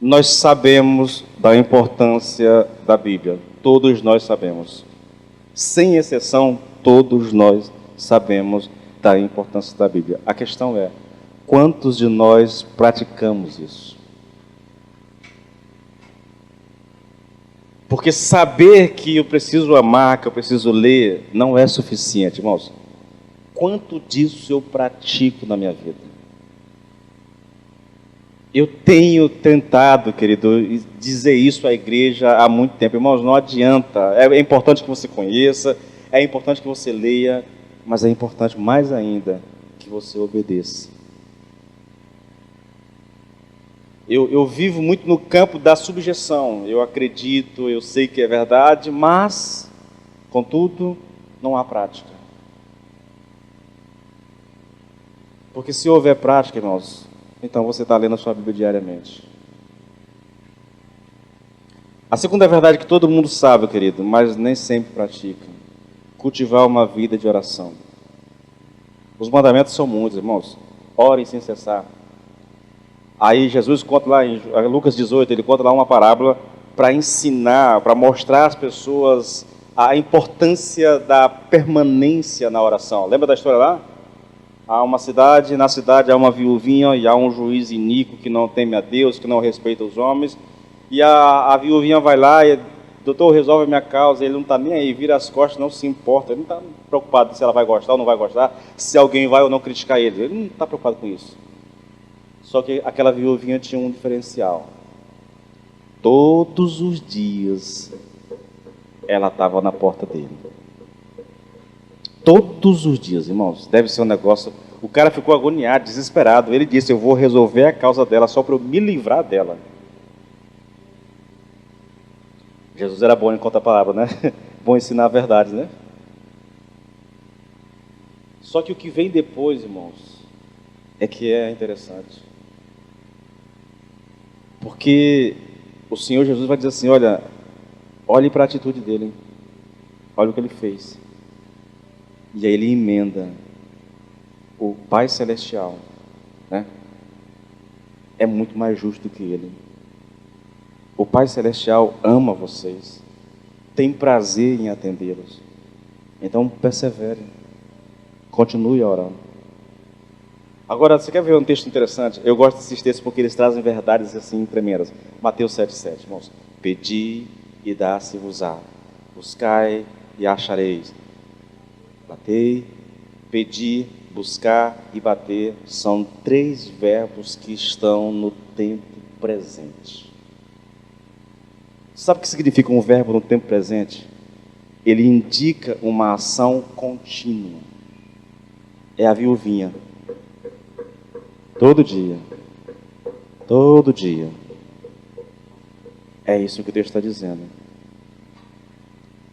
Nós sabemos da importância da Bíblia. Todos nós sabemos. Sem exceção, todos nós sabemos da importância da Bíblia. A questão é, quantos de nós praticamos isso? Porque saber que eu preciso amar, que eu preciso ler, não é suficiente, irmãos. Quanto disso eu pratico na minha vida? Eu tenho tentado, querido, dizer isso à igreja há muito tempo. Irmãos, não adianta. É importante que você conheça, é importante que você leia, mas é importante mais ainda que você obedeça. Eu vivo muito no campo da subjeção. Eu acredito, eu sei que é verdade, mas, contudo, não há prática. Porque se houver prática, irmãos, então você está lendo a sua Bíblia diariamente. A segunda verdade que todo mundo sabe, querido, mas nem sempre pratica: cultivar uma vida de oração. Os mandamentos são muitos, irmãos. Orem sem cessar. Aí Jesus conta lá em Lucas 18, ele conta lá uma parábola para ensinar, para mostrar às pessoas a importância da permanência na oração. Lembra da história lá? Há uma cidade, na cidade há uma viuvinha e há um juiz iníquo que não teme a Deus, que não respeita os homens. E a viuvinha vai lá e, doutor, resolve a minha causa. Ele não está nem aí, vira as costas, não se importa. Ele não está preocupado se ela vai gostar ou não vai gostar, se alguém vai ou não criticar ele. Ele não está preocupado com isso. Só que aquela viuvinha tinha um diferencial. Todos os dias ela estava na porta dele. Todos os dias, irmãos. Deve ser um negócio... O cara ficou agoniado, desesperado. Ele disse, eu vou resolver a causa dela só para eu me livrar dela. Jesus era bom em contar a palavra, né? Bom ensinar a verdade, né? Só que o que vem depois, irmãos, é que é interessante. Porque o Senhor Jesus vai dizer assim, olha, olhe para a atitude dele, hein? Olha o que ele fez. E aí ele emenda, o Pai Celestial, né, é muito mais justo do que ele. O Pai Celestial ama vocês, tem prazer em atendê-los. Então persevere, continue orando. Agora, você quer ver um texto interessante? Eu gosto desses textos porque eles trazem verdades assim tremendas. Mateus 7,7, irmãos. Pedi e dá-se-vos-á. Buscai e achareis. Batei, pedir, buscar e bater são 3 verbos que estão no tempo presente. Sabe o que significa um verbo no tempo presente? Ele indica uma ação contínua. É a viuvinha. Todo dia. Todo dia. É isso que o texto está dizendo.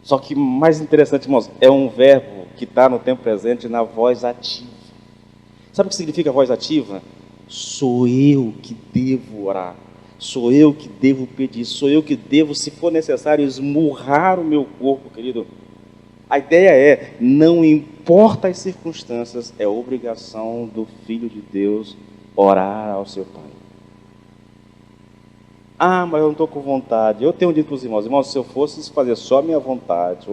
Só que mais interessante, irmãos, é um verbo que está no tempo presente na voz ativa. Sabe o que significa voz ativa? Sou eu que devo orar. Sou eu que devo pedir. Sou eu que devo, se for necessário, esmurrar o meu corpo, querido. A ideia é, não importa as circunstâncias, é obrigação do Filho de Deus orar ao seu Pai. Ah, mas eu não estou com vontade. Eu tenho dito para os irmãos, irmãos, se eu fosse fazer só a minha vontade,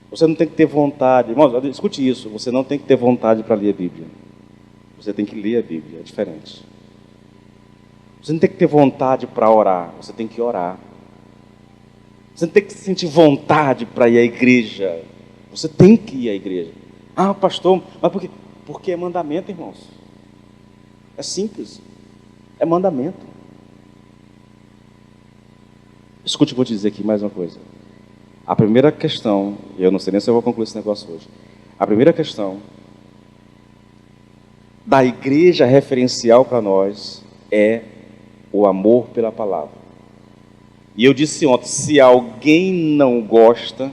você não tem que ter vontade. Irmãos, escute isso, você não tem que ter vontade para ler a Bíblia. Você tem que ler a Bíblia, é diferente. Você não tem que ter vontade para orar, você tem que orar. Você não tem que sentir vontade para ir à igreja. Você tem que ir à igreja. Ah, pastor, mas por quê? Porque é mandamento, irmãos. É simples. É mandamento. Escute, vou te dizer aqui mais uma coisa. A primeira questão, eu não sei nem se eu vou concluir esse negócio hoje. A primeira questão da igreja referencial para nós é o amor pela palavra. E eu disse ontem, se alguém não gosta,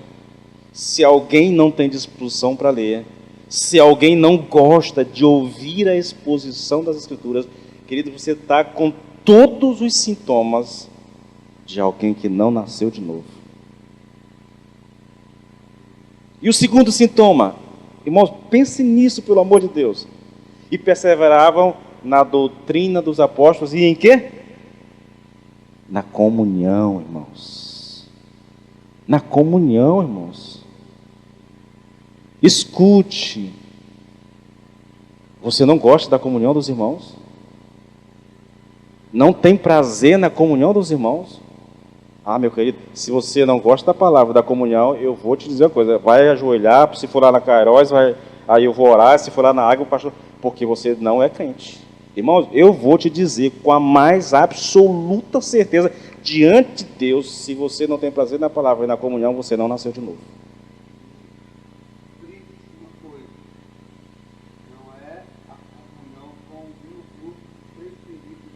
se alguém não tem disposição para ler, se alguém não gosta de ouvir a exposição das Escrituras, querido, você está com todos os sintomas de alguém que não nasceu de novo. E o segundo sintoma, irmãos, pense nisso, pelo amor de Deus. E perseveravam na doutrina dos apóstolos e em quê? Na comunhão, irmãos. Na comunhão, irmãos. Escute. Você não gosta da comunhão dos irmãos? Não tem prazer na comunhão dos irmãos? Ah, meu querido, se você não gosta da palavra, da comunhão, eu vou te dizer uma coisa. Vai ajoelhar, se for lá na Cairóis, aí eu vou orar, se for lá na água, pastor, porque você não é crente. Irmãos, eu vou te dizer com a mais absoluta certeza, diante de Deus, se você não tem prazer na palavra e na comunhão, você não nasceu de novo.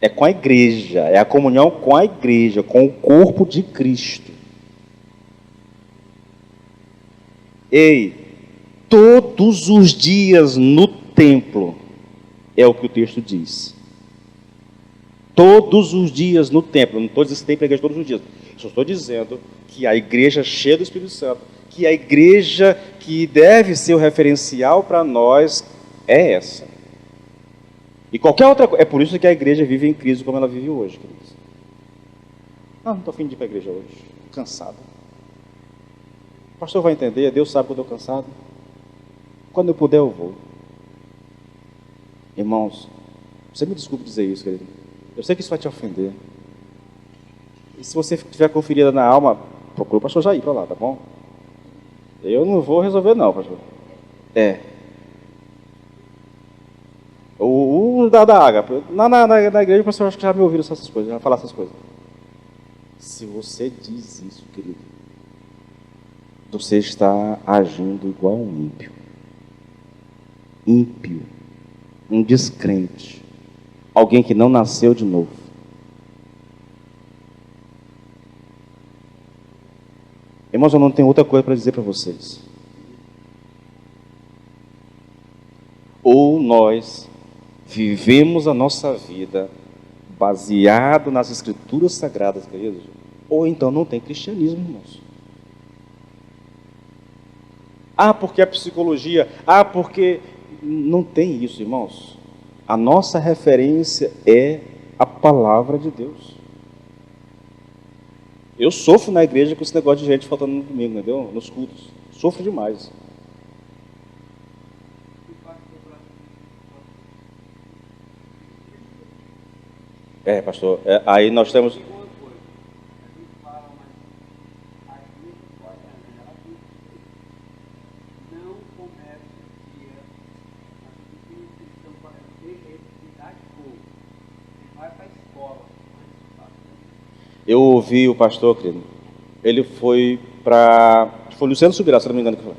É com a igreja, é a comunhão com a igreja, com o corpo de Cristo. Ei, todos os dias no templo, é o que o texto diz. Todos os dias no templo, não estou dizendo que tem para a igreja todos os dias, só estou dizendo que a igreja cheia do Espírito Santo, que a igreja que deve ser o referencial para nós é essa. E qualquer outra coisa, é por isso que a igreja vive em crise como ela vive hoje, queridos. Não estou afim de ir para a igreja hoje, estou cansado. O pastor vai entender, Deus sabe que eu estou cansado. Quando eu puder eu vou. Irmãos, você me desculpe dizer isso, querido. Eu sei que isso vai te ofender. E se você tiver com ferida na alma, procura o pastor Jair para lá, tá bom? Eu não vou resolver não, pastor. O da água. Na igreja, o pastor acho que já me ouviram essas coisas, já falar essas coisas. Se você diz isso, querido, você está agindo igual um ímpio. Ímpio. Um descrente. Alguém que não nasceu de novo. Irmãos, eu não tenho outra coisa para dizer para vocês. Ou nós vivemos a nossa vida baseado nas Escrituras Sagradas, queridos, ou então não tem cristianismo, irmãos. Ah, porque a psicologia, porque... Não tem isso, irmãos. A nossa referência é a palavra de Deus. Eu sofro na igreja com esse negócio de gente faltando no domingo, entendeu? Nos cultos. Sofro demais. Pastor, aí nós temos... Eu ouvi o pastor, querido, ele foi o Luciano Subirá, se não me engano, que falou.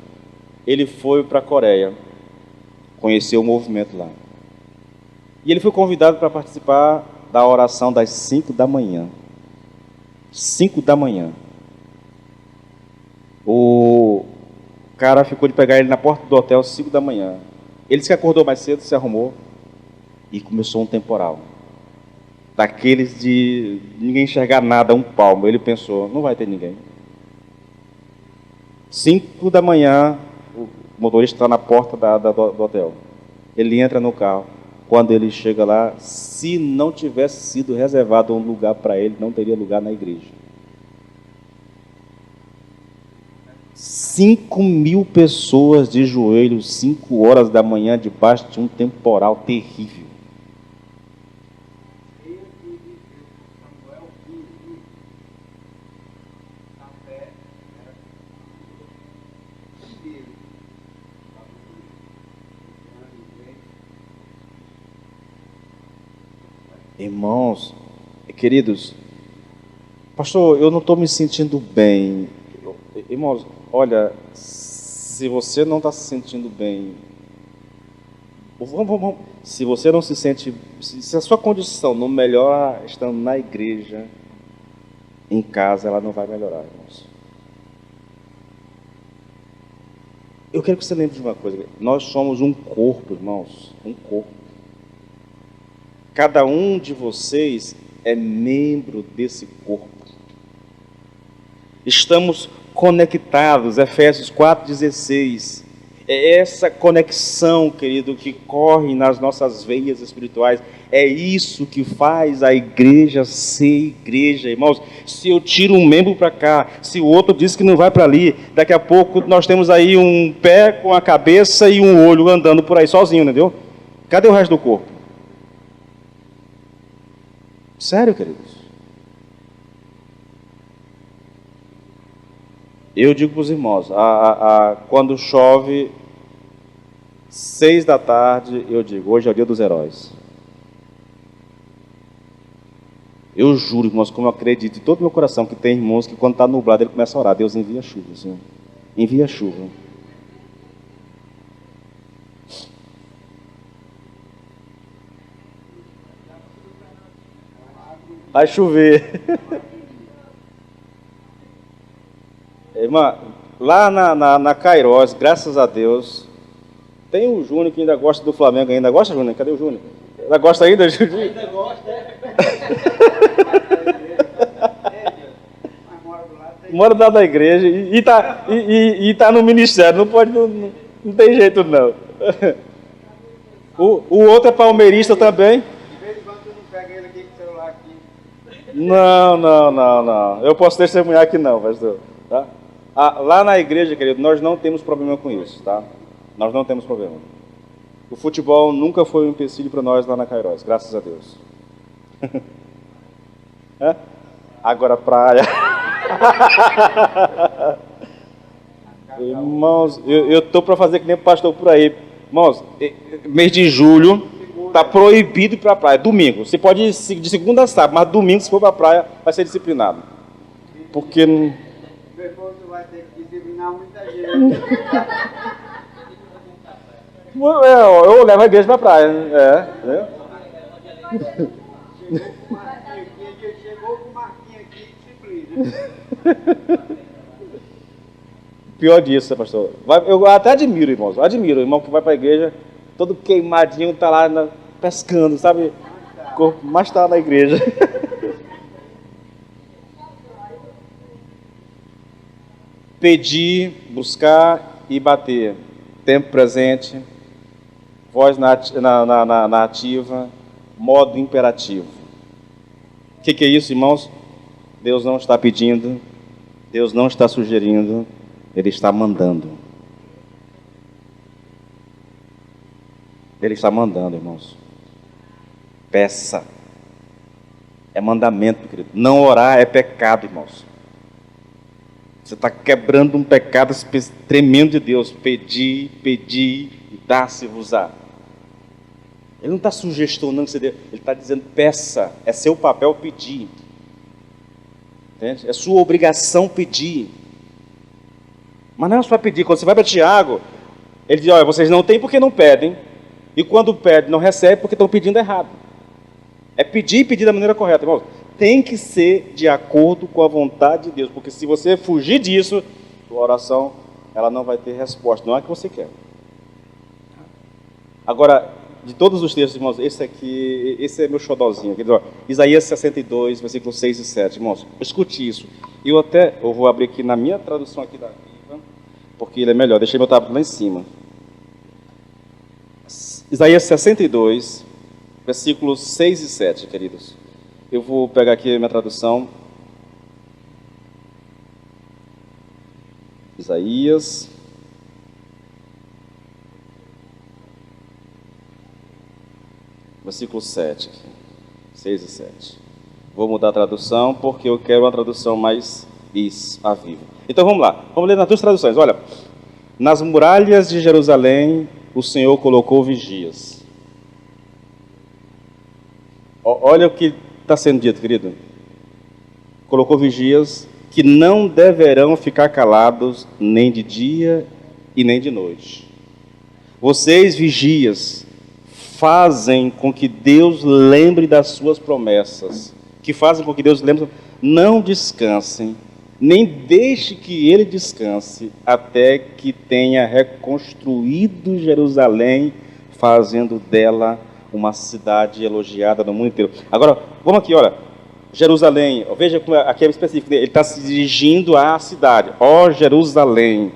Ele foi para a Coreia, conheceu o movimento lá. E ele foi convidado para participar da oração das 5 da manhã. 5 da manhã. O cara ficou de pegar ele na porta do hotel às 5 da manhã. Ele disse que acordou mais cedo, se arrumou e começou um temporal. Daqueles de ninguém enxergar nada, um palmo. Ele pensou, não vai ter ninguém. 5 da manhã, o motorista está na porta do hotel. Ele entra no carro. Quando ele chega lá, se não tivesse sido reservado um lugar para ele, não teria lugar na igreja. 5.000 pessoas de joelhos, 5 horas da manhã, debaixo de um temporal terrível. Irmãos, queridos, pastor, eu não estou me sentindo bem. Irmãos, olha, se você não está se sentindo bem, se você não se sente, se a sua condição não melhora estando na igreja, em casa ela não vai melhorar, irmãos. Eu quero que você lembre de uma coisa, nós somos um corpo, irmãos, um corpo. Cada um de vocês é membro desse corpo. Estamos conectados, Efésios 4,16. É essa conexão, querido, que corre nas nossas veias espirituais. É isso que faz a igreja ser igreja, irmãos. Se eu tiro um membro para cá, se o outro diz que não vai para ali, daqui a pouco nós temos aí um pé com a cabeça e um olho andando por aí sozinho, entendeu? Cadê o resto do corpo? Sério, queridos. Eu digo para os irmãos, quando chove, 6 da tarde, eu digo, hoje é o dia dos heróis. Eu juro, irmãos, como eu acredito de todo meu coração que tem irmãos que quando está nublado ele começa a orar, Deus envia chuva, Senhor. Envia chuva. Vai chover. Irmã, lá na Cairós, graças a Deus, tem o Júnior que ainda gosta do Flamengo ainda. Gosta, Júnior? Cadê o Júnior? Ela gosta ainda, Júnior? Ainda gosta, é. Mora do lado da igreja e tá no ministério, não pode, não tem jeito não. O outro é palmeirista também. De vez em quando tu não pega ele aqui com o celular aqui. Não. Eu posso testemunhar que não, pastor. Tá? Lá na igreja, querido, nós não temos problema com isso, tá? Nós não temos problema. O futebol nunca foi um empecilho para nós lá na Cairós, graças a Deus. Agora praia. Irmãos, eu estou para fazer que nem o pastor por aí. Irmãos, mês de julho está proibido ir para a praia. Domingo. Você pode ir de segunda a sábado, mas domingo, se for para a praia, vai ser disciplinado. Porque depois tu vai ter que disciplinar muita gente. Eu levo a igreja para a praia. Chegou com o Marquinhos aqui, disciplina. Pior disso, pastor. Eu até admiro, irmãos. Admiro o irmão que vai para a igreja, todo queimadinho, está lá pescando, sabe? Mas está na igreja. Pedir, buscar e bater. Tempo presente, voz na ativa, modo imperativo. O que é isso, irmãos? Deus não está pedindo, Deus não está sugerindo, Ele está mandando. Ele está mandando, irmãos. Peça. É mandamento, querido. Não orar é pecado, irmãos. Você está quebrando um pecado tremendo de Deus. Pedir, e dá-se-vos-á. Ele não está sugestionando, ele está dizendo peça. É seu papel pedir. Entende? É sua obrigação pedir. Mas não é só para pedir. Quando você vai para Tiago, ele diz, olha, vocês não têm porque não pedem. E quando pedem, não recebem porque estão pedindo errado. É pedir e pedir da maneira correta, irmãos. Tem que ser de acordo com a vontade de Deus. Porque se você fugir disso, a oração ela não vai ter resposta. Não é a que você quer. Agora, de todos os textos, irmãos, esse é meu xodózinho. Aqui, ó, Isaías 62, versículos 6 e 7. Irmãos, escute isso. Eu vou abrir aqui na minha tradução aqui da Bíblia, porque ele é melhor. Deixei meu tablet lá em cima. Isaías 62, versículos 6 e 7, queridos. Eu vou pegar aqui a minha tradução. Isaías. Versículo 7. 6 e 7. Vou mudar a tradução porque eu quero uma tradução mais a vivo. Então vamos lá. Vamos ler nas duas traduções. Olha. Nas muralhas de Jerusalém, o Senhor colocou vigias. Olha o que está sendo dito, querido. Colocou vigias que não deverão ficar calados nem de dia e nem de noite. Vocês, vigias, fazem com que Deus lembre das suas promessas. Que fazem com que Deus lembre. Não descansem, nem deixe que Ele descanse, até que tenha reconstruído Jerusalém, fazendo dela uma cidade elogiada no mundo inteiro. Agora, vamos aqui, olha. Jerusalém, veja como aqui é específico, ele está se dirigindo à cidade. Ó Jerusalém,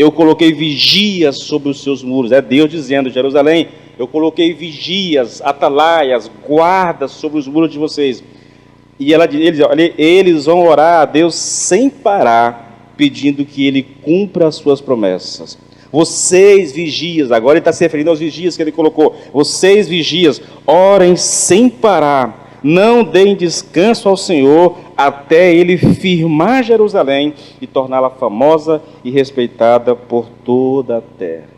Eu coloquei vigias sobre os seus muros. É Deus dizendo, Jerusalém, eu coloquei vigias, atalaias, guardas sobre os muros de vocês. E ele diz, olha, eles vão orar a Deus sem parar, pedindo que Ele cumpra as suas promessas. Vocês vigias, agora ele está se referindo aos vigias que ele colocou. Vocês vigias, orem sem parar, não deem descanso ao Senhor, até Ele firmar Jerusalém e torná-la famosa e respeitada por toda a terra.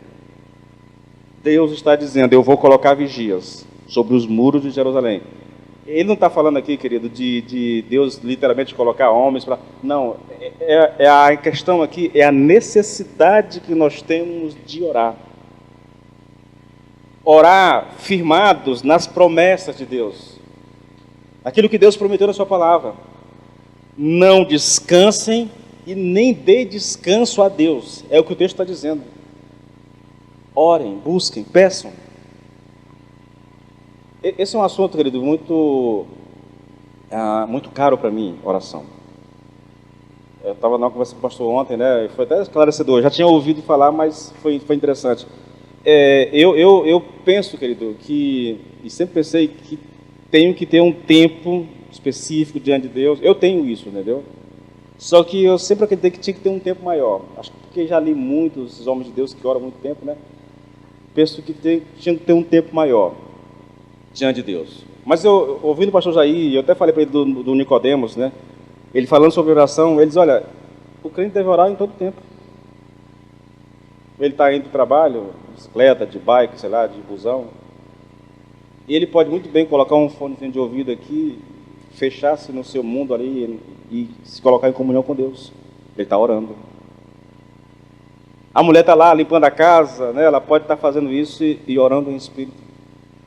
Deus está dizendo, eu vou colocar vigias sobre os muros de Jerusalém. Ele não está falando aqui, querido, de Deus literalmente colocar homens para... Não, a questão aqui é a necessidade que nós temos de orar. Orar firmados nas promessas de Deus. Aquilo que Deus prometeu na sua palavra. Não descansem e nem dê descanso a Deus. É o que o texto está dizendo. Orem, busquem, peçam. Esse é um assunto, querido, muito caro para mim, oração. Eu estava numa conversa com o pastor ontem, né? Foi até esclarecedor. Já tinha ouvido falar, mas foi interessante. Eu penso, querido, e sempre pensei que tenho que ter um tempo específico diante de Deus. Eu tenho isso, entendeu? Só que eu sempre acreditei que tinha que ter um tempo maior. Acho que porque já li muitos homens de Deus que oram muito tempo, né? Penso que tinha que ter um tempo maior diante de Deus. Mas eu ouvindo o pastor Jair, eu até falei para ele do Nicodemos, né? Ele falando sobre oração, ele diz, olha, o crente deve orar em todo tempo. Ele está indo para o trabalho, de bicicleta, de bike, sei lá, de busão. E ele pode muito bem colocar um fone de ouvido aqui, fechar-se no seu mundo ali e se colocar em comunhão com Deus. Ele está orando. A mulher está lá limpando a casa, né? Ela pode estar fazendo isso e orando em espírito.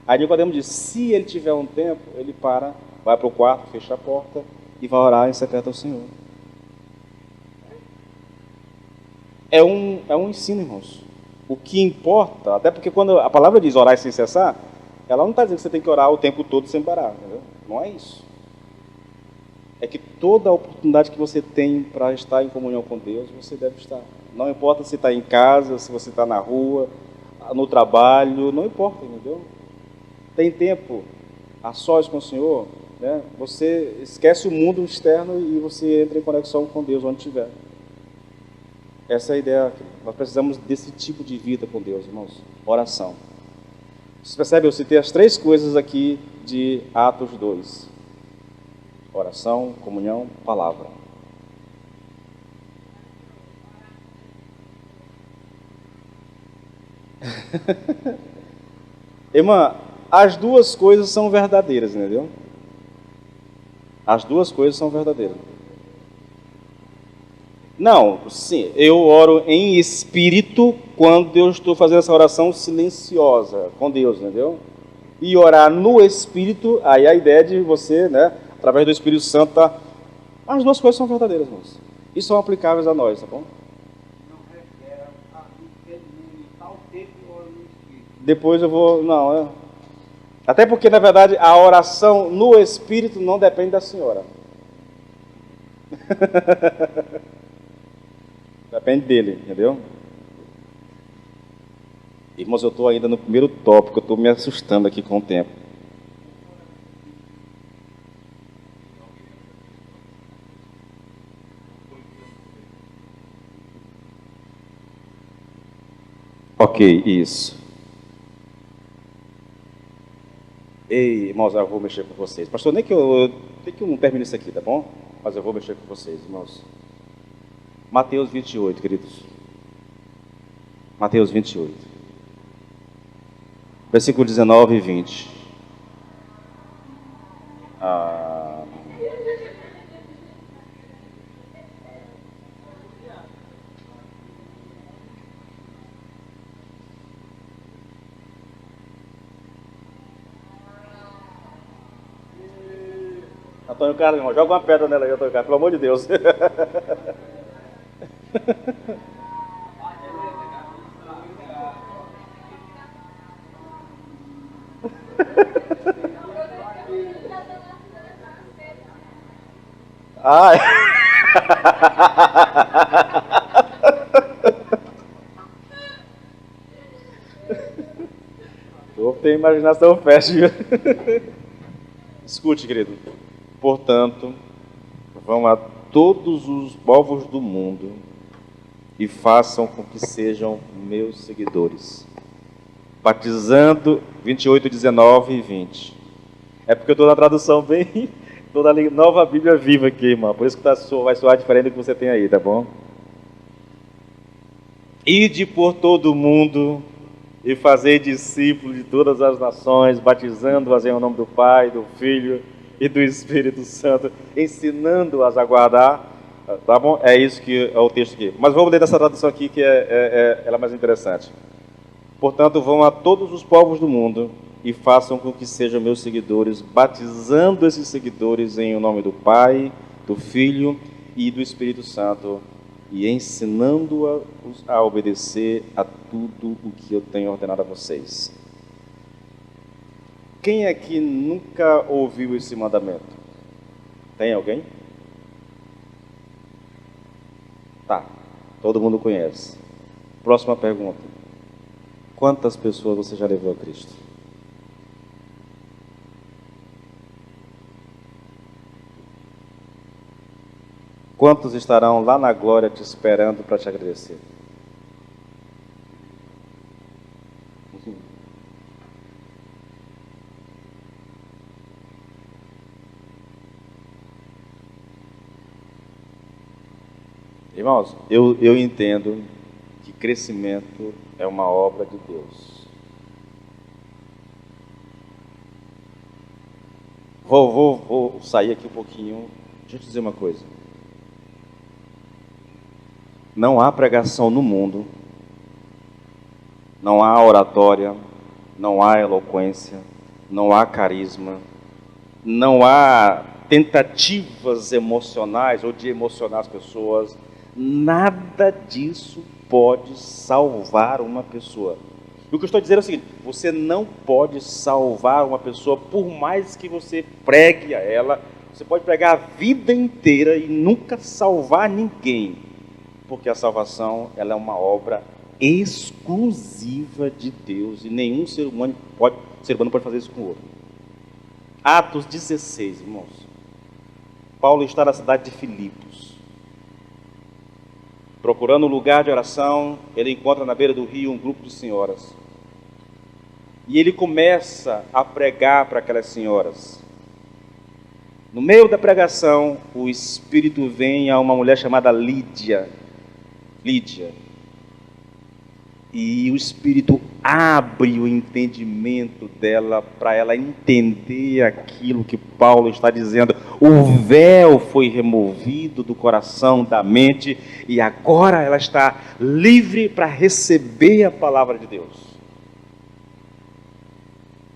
Aí Nicodemo diz, se ele tiver um tempo, ele vai para o quarto, fecha a porta e vai orar em secreto ao Senhor. É um ensino, irmãos. O que importa, até porque quando a palavra diz orar sem cessar, ela não está dizendo que você tem que orar o tempo todo sem parar, entendeu? Não é isso. É que toda a oportunidade que você tem para estar em comunhão com Deus, você deve estar. Não importa se está em casa, se você está na rua, no trabalho, não importa, entendeu? Tem tempo a sós com o Senhor, né? Você esquece o mundo externo e você entra em conexão com Deus onde estiver. Essa é a ideia. Nós precisamos desse tipo de vida com Deus, irmãos. Oração. Você percebe? Eu citei as 3 coisas aqui de Atos 2. Oração, comunhão, palavra. Irmã, as duas coisas são verdadeiras, entendeu? As duas coisas são verdadeiras. Não, sim, eu oro em espírito quando eu estou fazendo essa oração silenciosa com Deus, entendeu? E orar no espírito, aí a ideia de você, né, através do Espírito Santo, tá... As duas coisas são verdadeiras, irmãos. E são aplicáveis a nós, tá bom? Não requer tal tempo que oro no espírito. Depois eu vou... Não, Até porque, na verdade, a oração no espírito não depende da senhora. Depende dele, entendeu? Irmãos, eu estou ainda no primeiro tópico, eu estou me assustando aqui com o tempo. Ok, isso. Ei, irmãos, eu vou mexer com vocês. Pastor, nem que eu não termine isso aqui, tá bom? Mas eu vou mexer com vocês, irmãos. Mateus 28, queridos. Mateus 28. Versículo 19 e 20. Antônio Carlos, irmão, joga uma pedra nela aí, Antônio Carlos, pelo amor de Deus. Ai. Tem imaginação fértil. Escute, querido. Portanto, vão a todos os povos do mundo e façam com que sejam meus seguidores. Batizando 28, 19 e 20. É porque eu estou na tradução bem... Estou na Nova Bíblia Viva aqui, irmão. Por isso que vai soar diferente do que você tem aí, tá bom? Ide por todo o mundo e fazei discípulos de todas as nações, batizando-as em nome do Pai, do Filho e do Espírito Santo, ensinando-as a guardar, tá bom? É isso que é o texto aqui. Mas vamos ler dessa tradução aqui que ela é mais interessante. Portanto, vão a todos os povos do mundo e façam com que sejam meus seguidores, batizando esses seguidores em nome do Pai, do Filho e do Espírito Santo, e ensinando-os a obedecer a tudo o que eu tenho ordenado a vocês. Quem aqui nunca ouviu esse mandamento? Tem alguém? Tá, todo mundo conhece. Próxima pergunta. Quantas pessoas você já levou a Cristo? Quantos estarão lá na glória te esperando para te agradecer? Irmãos, eu entendo que crescimento é uma obra de Deus. Vou sair aqui um pouquinho. Deixa eu te dizer uma coisa. Não há pregação no mundo, não há oratória, não há eloquência, não há carisma, não há tentativas emocionais ou de emocionar as pessoas. Nada disso pode salvar uma pessoa. E o que eu estou dizendo é o seguinte: você não pode salvar uma pessoa por mais que você pregue a ela. Você pode pregar a vida inteira e nunca salvar ninguém. Porque a salvação, ela é uma obra exclusiva de Deus e nenhum ser humano pode fazer isso com o outro. Atos 16, irmãos. Paulo está na cidade de Filipos. Procurando um lugar de oração, ele encontra na beira do rio um grupo de senhoras. E ele começa a pregar para aquelas senhoras. No meio da pregação, o Espírito vem a uma mulher chamada Lídia. E o Espírito abre o entendimento dela para ela entender aquilo que Paulo está dizendo. O véu foi removido do coração, da mente, e agora ela está livre para receber a palavra de Deus.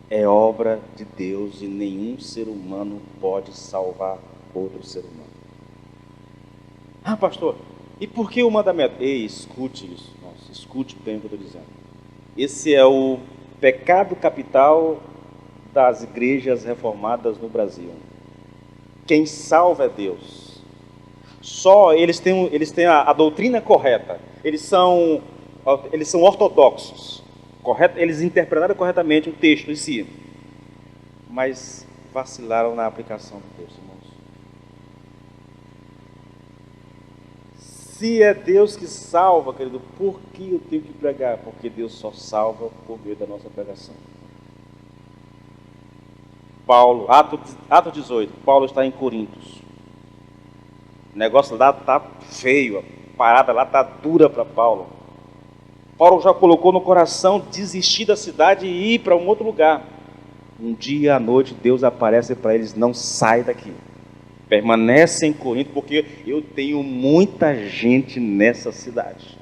É obra de Deus e nenhum ser humano pode salvar outro ser humano. Ah, pastor, e por que o mandamento? Ei, escute isso. Nossa, escute bem o que eu estou dizendo. Esse é o pecado capital das igrejas reformadas no Brasil. Quem salva é Deus. Só eles têm a doutrina correta. Eles são ortodoxos. Correto? Eles interpretaram corretamente o texto em si. Mas vacilaram na aplicação do texto, irmãos. Se é Deus que salva, querido, por que eu tenho que pregar? Porque Deus só salva por meio da nossa pregação. Paulo, Atos 18, Paulo está em Corintos. O negócio lá está feio, a parada lá está dura para Paulo. Paulo já colocou no coração desistir da cidade e ir para um outro lugar. Um dia à noite Deus aparece para eles: não sai daqui. Permanece em Corinto, porque eu tenho muita gente nessa cidade.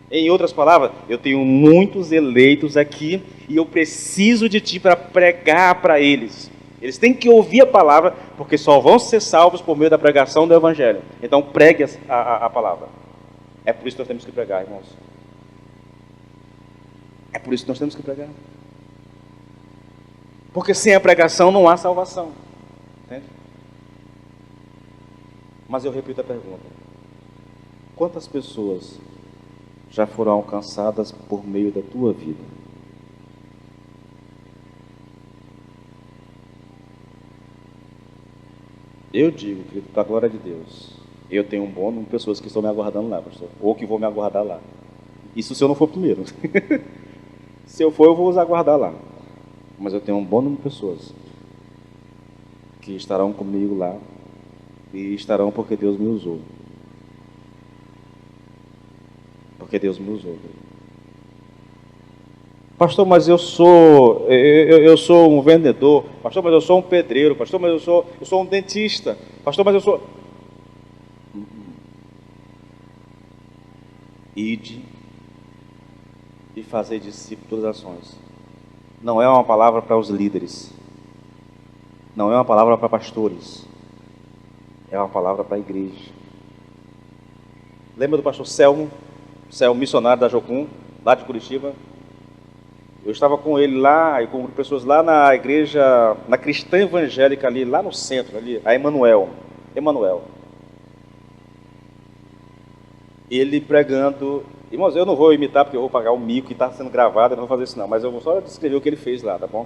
Em outras palavras, eu tenho muitos eleitos aqui e eu preciso de ti para pregar para eles. Eles têm que ouvir a palavra, porque só vão ser salvos por meio da pregação do Evangelho. Então pregue a palavra. É por isso que nós temos que pregar, irmãos. É por isso que nós temos que pregar. Porque sem a pregação não há salvação. Entende? Mas eu repito a pergunta: quantas pessoas já foram alcançadas por meio da tua vida? Eu digo, querido, para a glória de Deus, eu tenho um bom número de pessoas que estão me aguardando lá, pastor, ou que vão me aguardar lá. Isso se eu não for primeiro. Se eu for, eu vou os aguardar lá. Mas eu tenho um bom número de pessoas que estarão comigo lá e estarão porque Deus me usou. Porque Deus me usou. Pastor, mas eu sou um vendedor. Pastor, mas eu sou um pedreiro. Pastor, mas eu sou um dentista. Pastor, mas eu sou... Ide e fazer discípulos todas as ações. Não é uma palavra para os líderes. Não é uma palavra para pastores. É uma palavra para a igreja. Lembra do pastor Selmo, missionário da Jocum, lá de Curitiba? Eu estava com ele lá, e com pessoas lá na igreja, na cristã evangélica ali, lá no centro, ali, a Emanuel. Ele pregando. Irmãos, eu não vou imitar porque eu vou pagar o mico e está sendo gravado, eu não vou fazer isso não, mas eu vou só descrever o que ele fez lá, tá bom?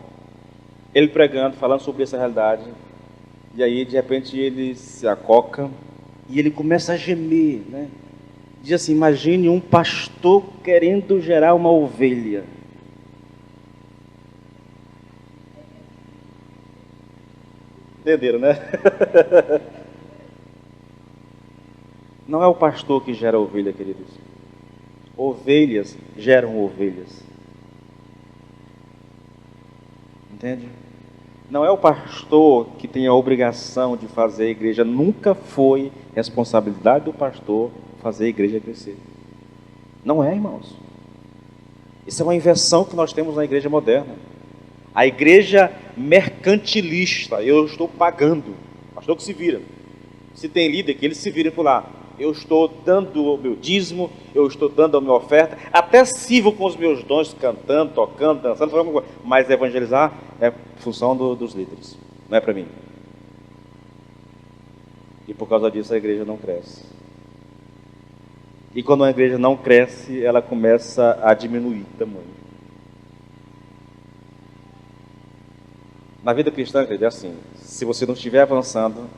Ele pregando, falando sobre essa realidade, e aí de repente ele se acoca e ele começa a gemer, né? Diz assim: imagine um pastor querendo gerar uma ovelha. Entenderam, né? Não é o pastor que gera ovelha, queridos. Ovelhas geram ovelhas. Entende? Não é o pastor que tem a obrigação de fazer a igreja. Nunca foi responsabilidade do pastor fazer a igreja crescer. Não é, irmãos. Isso é uma inversão que nós temos na igreja moderna. A igreja mercantilista. Eu estou pagando. Pastor que se vira. Se tem líder, que eles se virem por lá. Eu estou dando o meu dízimo, eu estou dando a minha oferta, até sirvo com os meus dons, cantando, tocando, dançando, fazendo alguma coisa. Mas evangelizar é função dos líderes, não é para mim. E por causa disso a igreja não cresce. E quando a igreja não cresce, ela começa a diminuir de tamanho. Na vida cristã, é assim: se você não estiver avançando,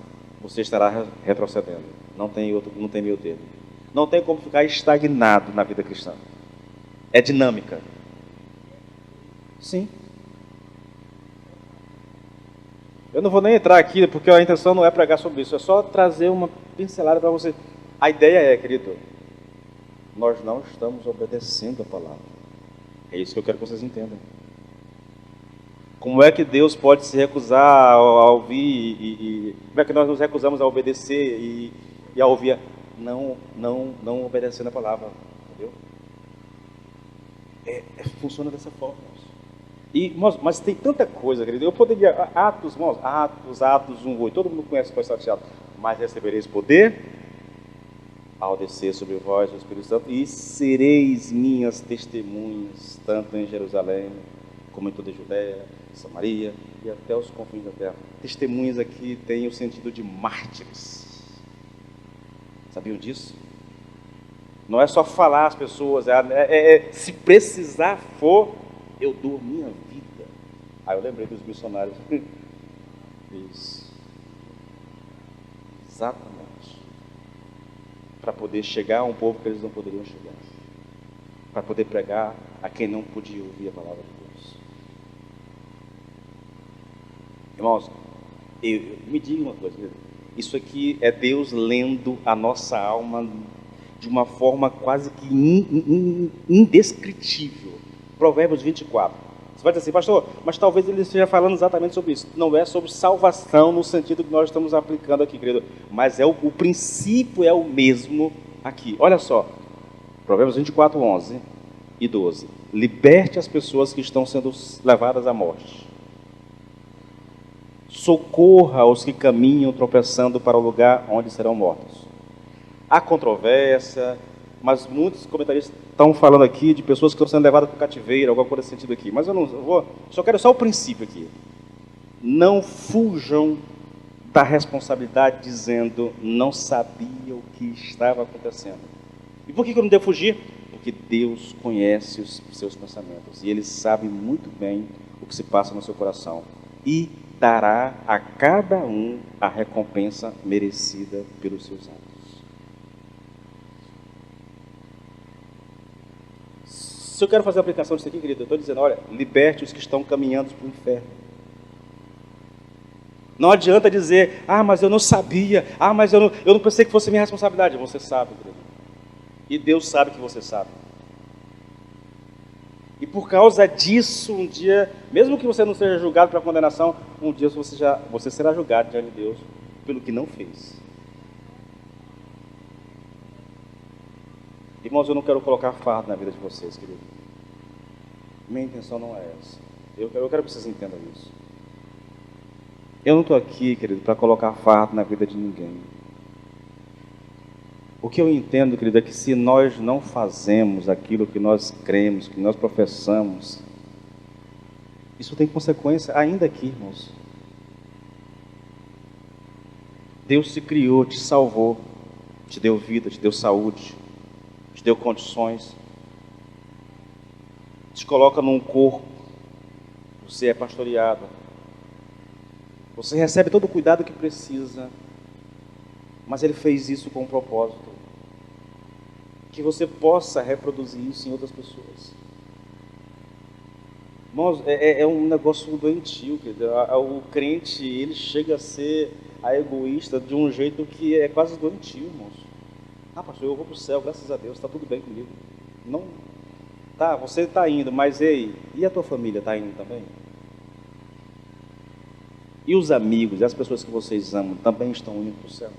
você estará retrocedendo. Não tem meio termo. Não tem como ficar estagnado na vida cristã. É dinâmica. Sim. Eu não vou nem entrar aqui, porque a intenção não é pregar sobre isso. É só trazer uma pincelada para você. A ideia é, querido, nós não estamos obedecendo a palavra. É isso que eu quero que vocês entendam. Como é que Deus pode se recusar a ouvir? Como é que nós nos recusamos a obedecer e a ouvir? Não obedecendo a palavra, entendeu? Funciona dessa forma. Mas tem tanta coisa, querido. Eu poderia, Atos 1:8, todo mundo conhece, foi chateado. Mas recebereis poder ao descer sobre vós o Espírito Santo, e sereis minhas testemunhas, tanto em Jerusalém, como em toda a Judéia, Samaria e até os confins da terra. Testemunhas aqui tem o sentido de mártires. Sabiam disso? Não é só falar às pessoas, se precisar for, eu dou minha vida. Aí eu lembrei dos missionários. Isso. Exatamente. Para poder chegar a um povo que eles não poderiam chegar. Para poder pregar a quem não podia ouvir a palavra de Deus. Irmãos, me diga uma coisa. Isso aqui é Deus lendo a nossa alma de uma forma quase que indescritível. Provérbios 24. Você vai dizer assim: pastor, mas talvez ele esteja falando exatamente sobre isso. Não é sobre salvação no sentido que nós estamos aplicando aqui, querido. Mas o princípio é o mesmo aqui. Olha só. Provérbios 24, 11 e 12. Liberte as pessoas que estão sendo levadas à morte. Socorra os que caminham tropeçando para o lugar onde serão mortos. Há controvérsia, mas muitos comentaristas estão falando aqui de pessoas que estão sendo levadas para o cativeiro, alguma coisa nesse sentido aqui. Mas só quero só o princípio aqui. Não fujam da responsabilidade dizendo: não sabia o que estava acontecendo. E por que eu não devo fugir? Porque Deus conhece os seus pensamentos e Ele sabe muito bem o que se passa no seu coração. E dará a cada um a recompensa merecida pelos seus atos. Se eu quero fazer a aplicação disso aqui, querido, eu estou dizendo, olha, liberte os que estão caminhando para o inferno. Não adianta dizer, mas eu não sabia, mas eu não pensei que fosse minha responsabilidade. Você sabe, querido. E Deus sabe que você sabe. E por causa disso, um dia, mesmo que você não seja julgado para condenação, um dia você será julgado diante de Deus pelo que não fez. Irmãos, eu não quero colocar fardo na vida de vocês, querido. Minha intenção não é essa. Eu quero que vocês entendam isso. Eu não estou aqui, querido, para colocar fardo na vida de ninguém. O que eu entendo, querido, é que se nós não fazemos aquilo que nós cremos, que nós professamos, isso tem consequência ainda aqui, irmãos. Deus te criou, te salvou, te deu vida, te deu saúde, te deu condições, te coloca num corpo, você é pastoreado, você recebe todo o cuidado que precisa, mas Ele fez isso com um propósito, que você possa reproduzir isso em outras pessoas. Irmãos, é um negócio doentio, querido. O crente, ele chega a ser egoísta de um jeito que é quase doentio, irmãos. Pastor, eu vou para o céu, graças a Deus, está tudo bem comigo. Não, tá, você está indo, mas ei, e a tua família está indo também? E os amigos, e as pessoas que vocês amam, também estão indo para o céu?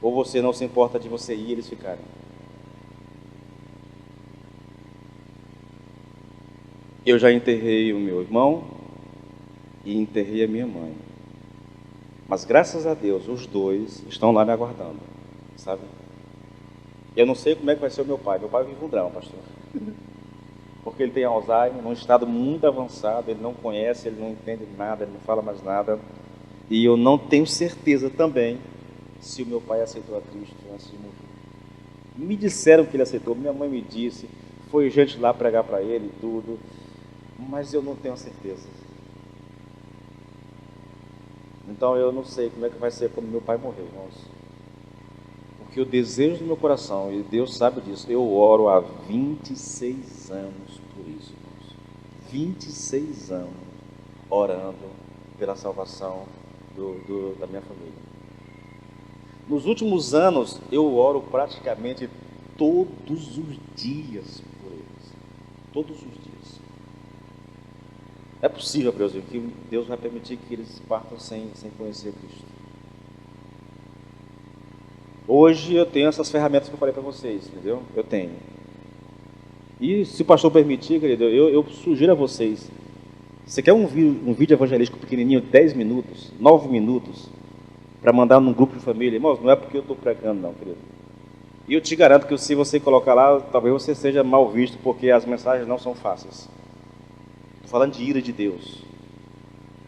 Ou você não se importa de você ir e eles ficarem? Eu já enterrei o meu irmão e enterrei a minha mãe. Mas graças a Deus, os dois estão lá me aguardando, sabe? Eu não sei como é que vai ser o meu pai. Meu pai vive um drama, pastor. Porque ele tem Alzheimer, num estado muito avançado, ele não conhece, ele não entende nada, ele não fala mais nada. E eu não tenho certeza também se o meu pai aceitou a Cristo antes de morrer. Me disseram que ele aceitou, minha mãe me disse, foi gente lá pregar para ele e tudo, mas eu não tenho certeza. Então eu não sei como é que vai ser quando meu pai morrer, irmãos. Porque o desejo do meu coração, e Deus sabe disso, eu oro há 26 anos por isso, irmãos. 26 anos orando pela salvação da minha família. Nos últimos anos, eu oro praticamente todos os dias por eles. Todos os dias. É possível, Brasil, que Deus vai permitir que eles partam sem conhecer Cristo. Hoje eu tenho essas ferramentas que eu falei para vocês, entendeu? Eu tenho. E se o pastor permitir, querido, eu sugiro a vocês. Você quer um vídeo evangelístico pequenininho, 10 minutos, 9 minutos, para mandar num grupo de família? Irmãos, não é porque eu estou pregando não, querido. E eu te garanto que se você colocar lá, talvez você seja mal visto, porque as mensagens não são fáceis. Estou falando de ira de Deus.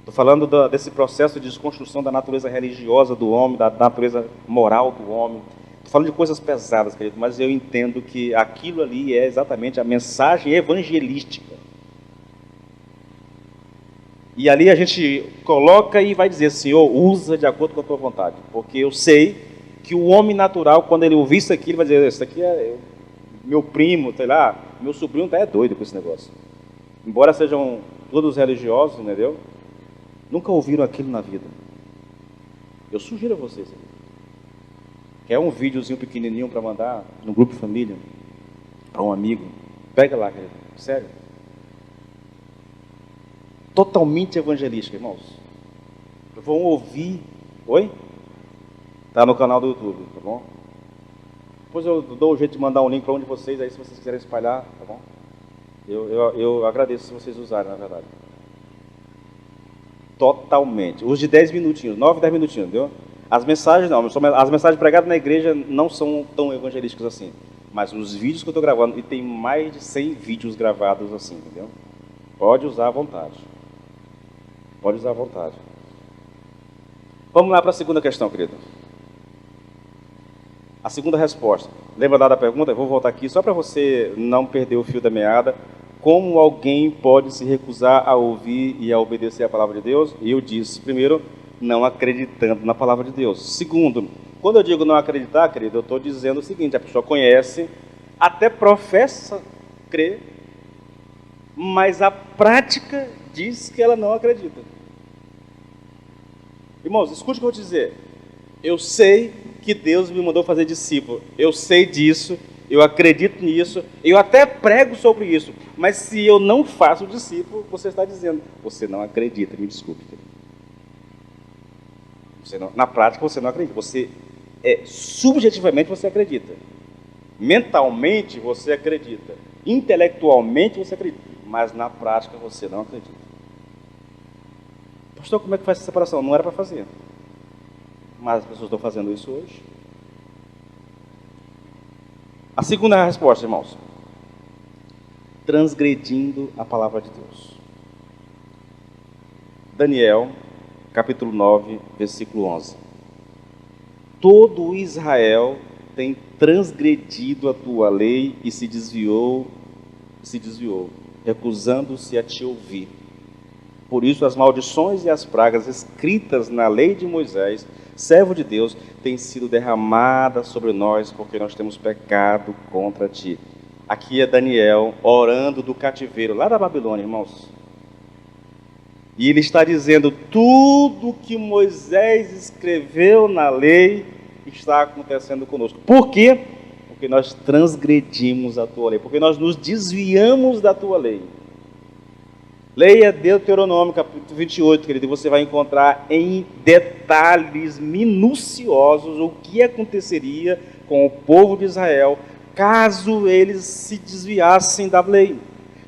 Estou falando desse processo de desconstrução da natureza religiosa do homem, da natureza moral do homem. Estou falando de coisas pesadas, querido, mas eu entendo que aquilo ali é exatamente a mensagem evangelística. E ali a gente coloca e vai dizer, Senhor, usa de acordo com a tua vontade. Porque eu sei que o homem natural, quando ele ouvir isso aqui, ele vai dizer, isso aqui é meu primo, sei lá, meu sobrinho está doido com esse negócio. Embora sejam todos religiosos, entendeu? Nunca ouviram aquilo na vida. Eu sugiro a vocês. Quer um videozinho pequenininho para mandar no grupo de família? Para um amigo? Pega lá, querido. Sério. Totalmente evangelística, irmãos. Vão ouvir. Oi? Tá no canal do YouTube, tá bom? Depois eu dou um jeito de mandar um link para um de vocês aí, se vocês quiserem espalhar, tá bom? Eu agradeço se vocês usarem, na verdade. Totalmente. Os de 10 minutinhos, 9, 10 minutinhos, entendeu? As mensagens não, as mensagens pregadas na igreja não são tão evangelísticas assim. Mas os vídeos que eu estou gravando, e tem mais de 100 vídeos gravados assim, entendeu? Pode usar à vontade. Pode usar à vontade. Vamos lá para a segunda questão, querido. A segunda resposta. Lembra lá da pergunta? Eu vou voltar aqui só para você não perder o fio da meada. como alguém pode se recusar a ouvir e a obedecer a palavra de Deus? E eu disse, primeiro, não acreditando na palavra de Deus. Segundo, quando eu digo não acreditar, querido, eu estou dizendo o seguinte: a pessoa conhece, até professa crer, mas a prática diz que ela não acredita. Irmãos, escute o que eu vou dizer. Eu sei que Deus me mandou fazer discípulo. Eu sei disso, eu acredito nisso, eu até prego sobre isso. Mas se eu não faço discípulo, você está dizendo, você não acredita, me desculpe. Você não, na prática você não acredita. Subjetivamente você acredita. Mentalmente você acredita. Intelectualmente você acredita. Mas na prática você não acredita. Pastor, como é que faz essa separação? Não era para fazer. Mas as pessoas estão fazendo isso hoje. A segunda resposta, irmãos: transgredindo a palavra de Deus. Daniel, capítulo 9, versículo 11. Todo Israel tem transgredido a tua lei e se desviou, recusando-se a te ouvir. Por isso as maldições e as pragas escritas na lei de Moisés, servo de Deus, têm sido derramadas sobre nós, porque nós temos pecado contra ti. Aqui é Daniel orando do cativeiro, lá da Babilônia, irmãos. E ele está dizendo, tudo que Moisés escreveu na lei está acontecendo conosco. Por quê? Porque nós transgredimos a tua lei, porque nós nos desviamos da tua lei. Leia Deuteronômio, capítulo 28, querido, e você vai encontrar em detalhes minuciosos o que aconteceria com o povo de Israel caso eles se desviassem da lei,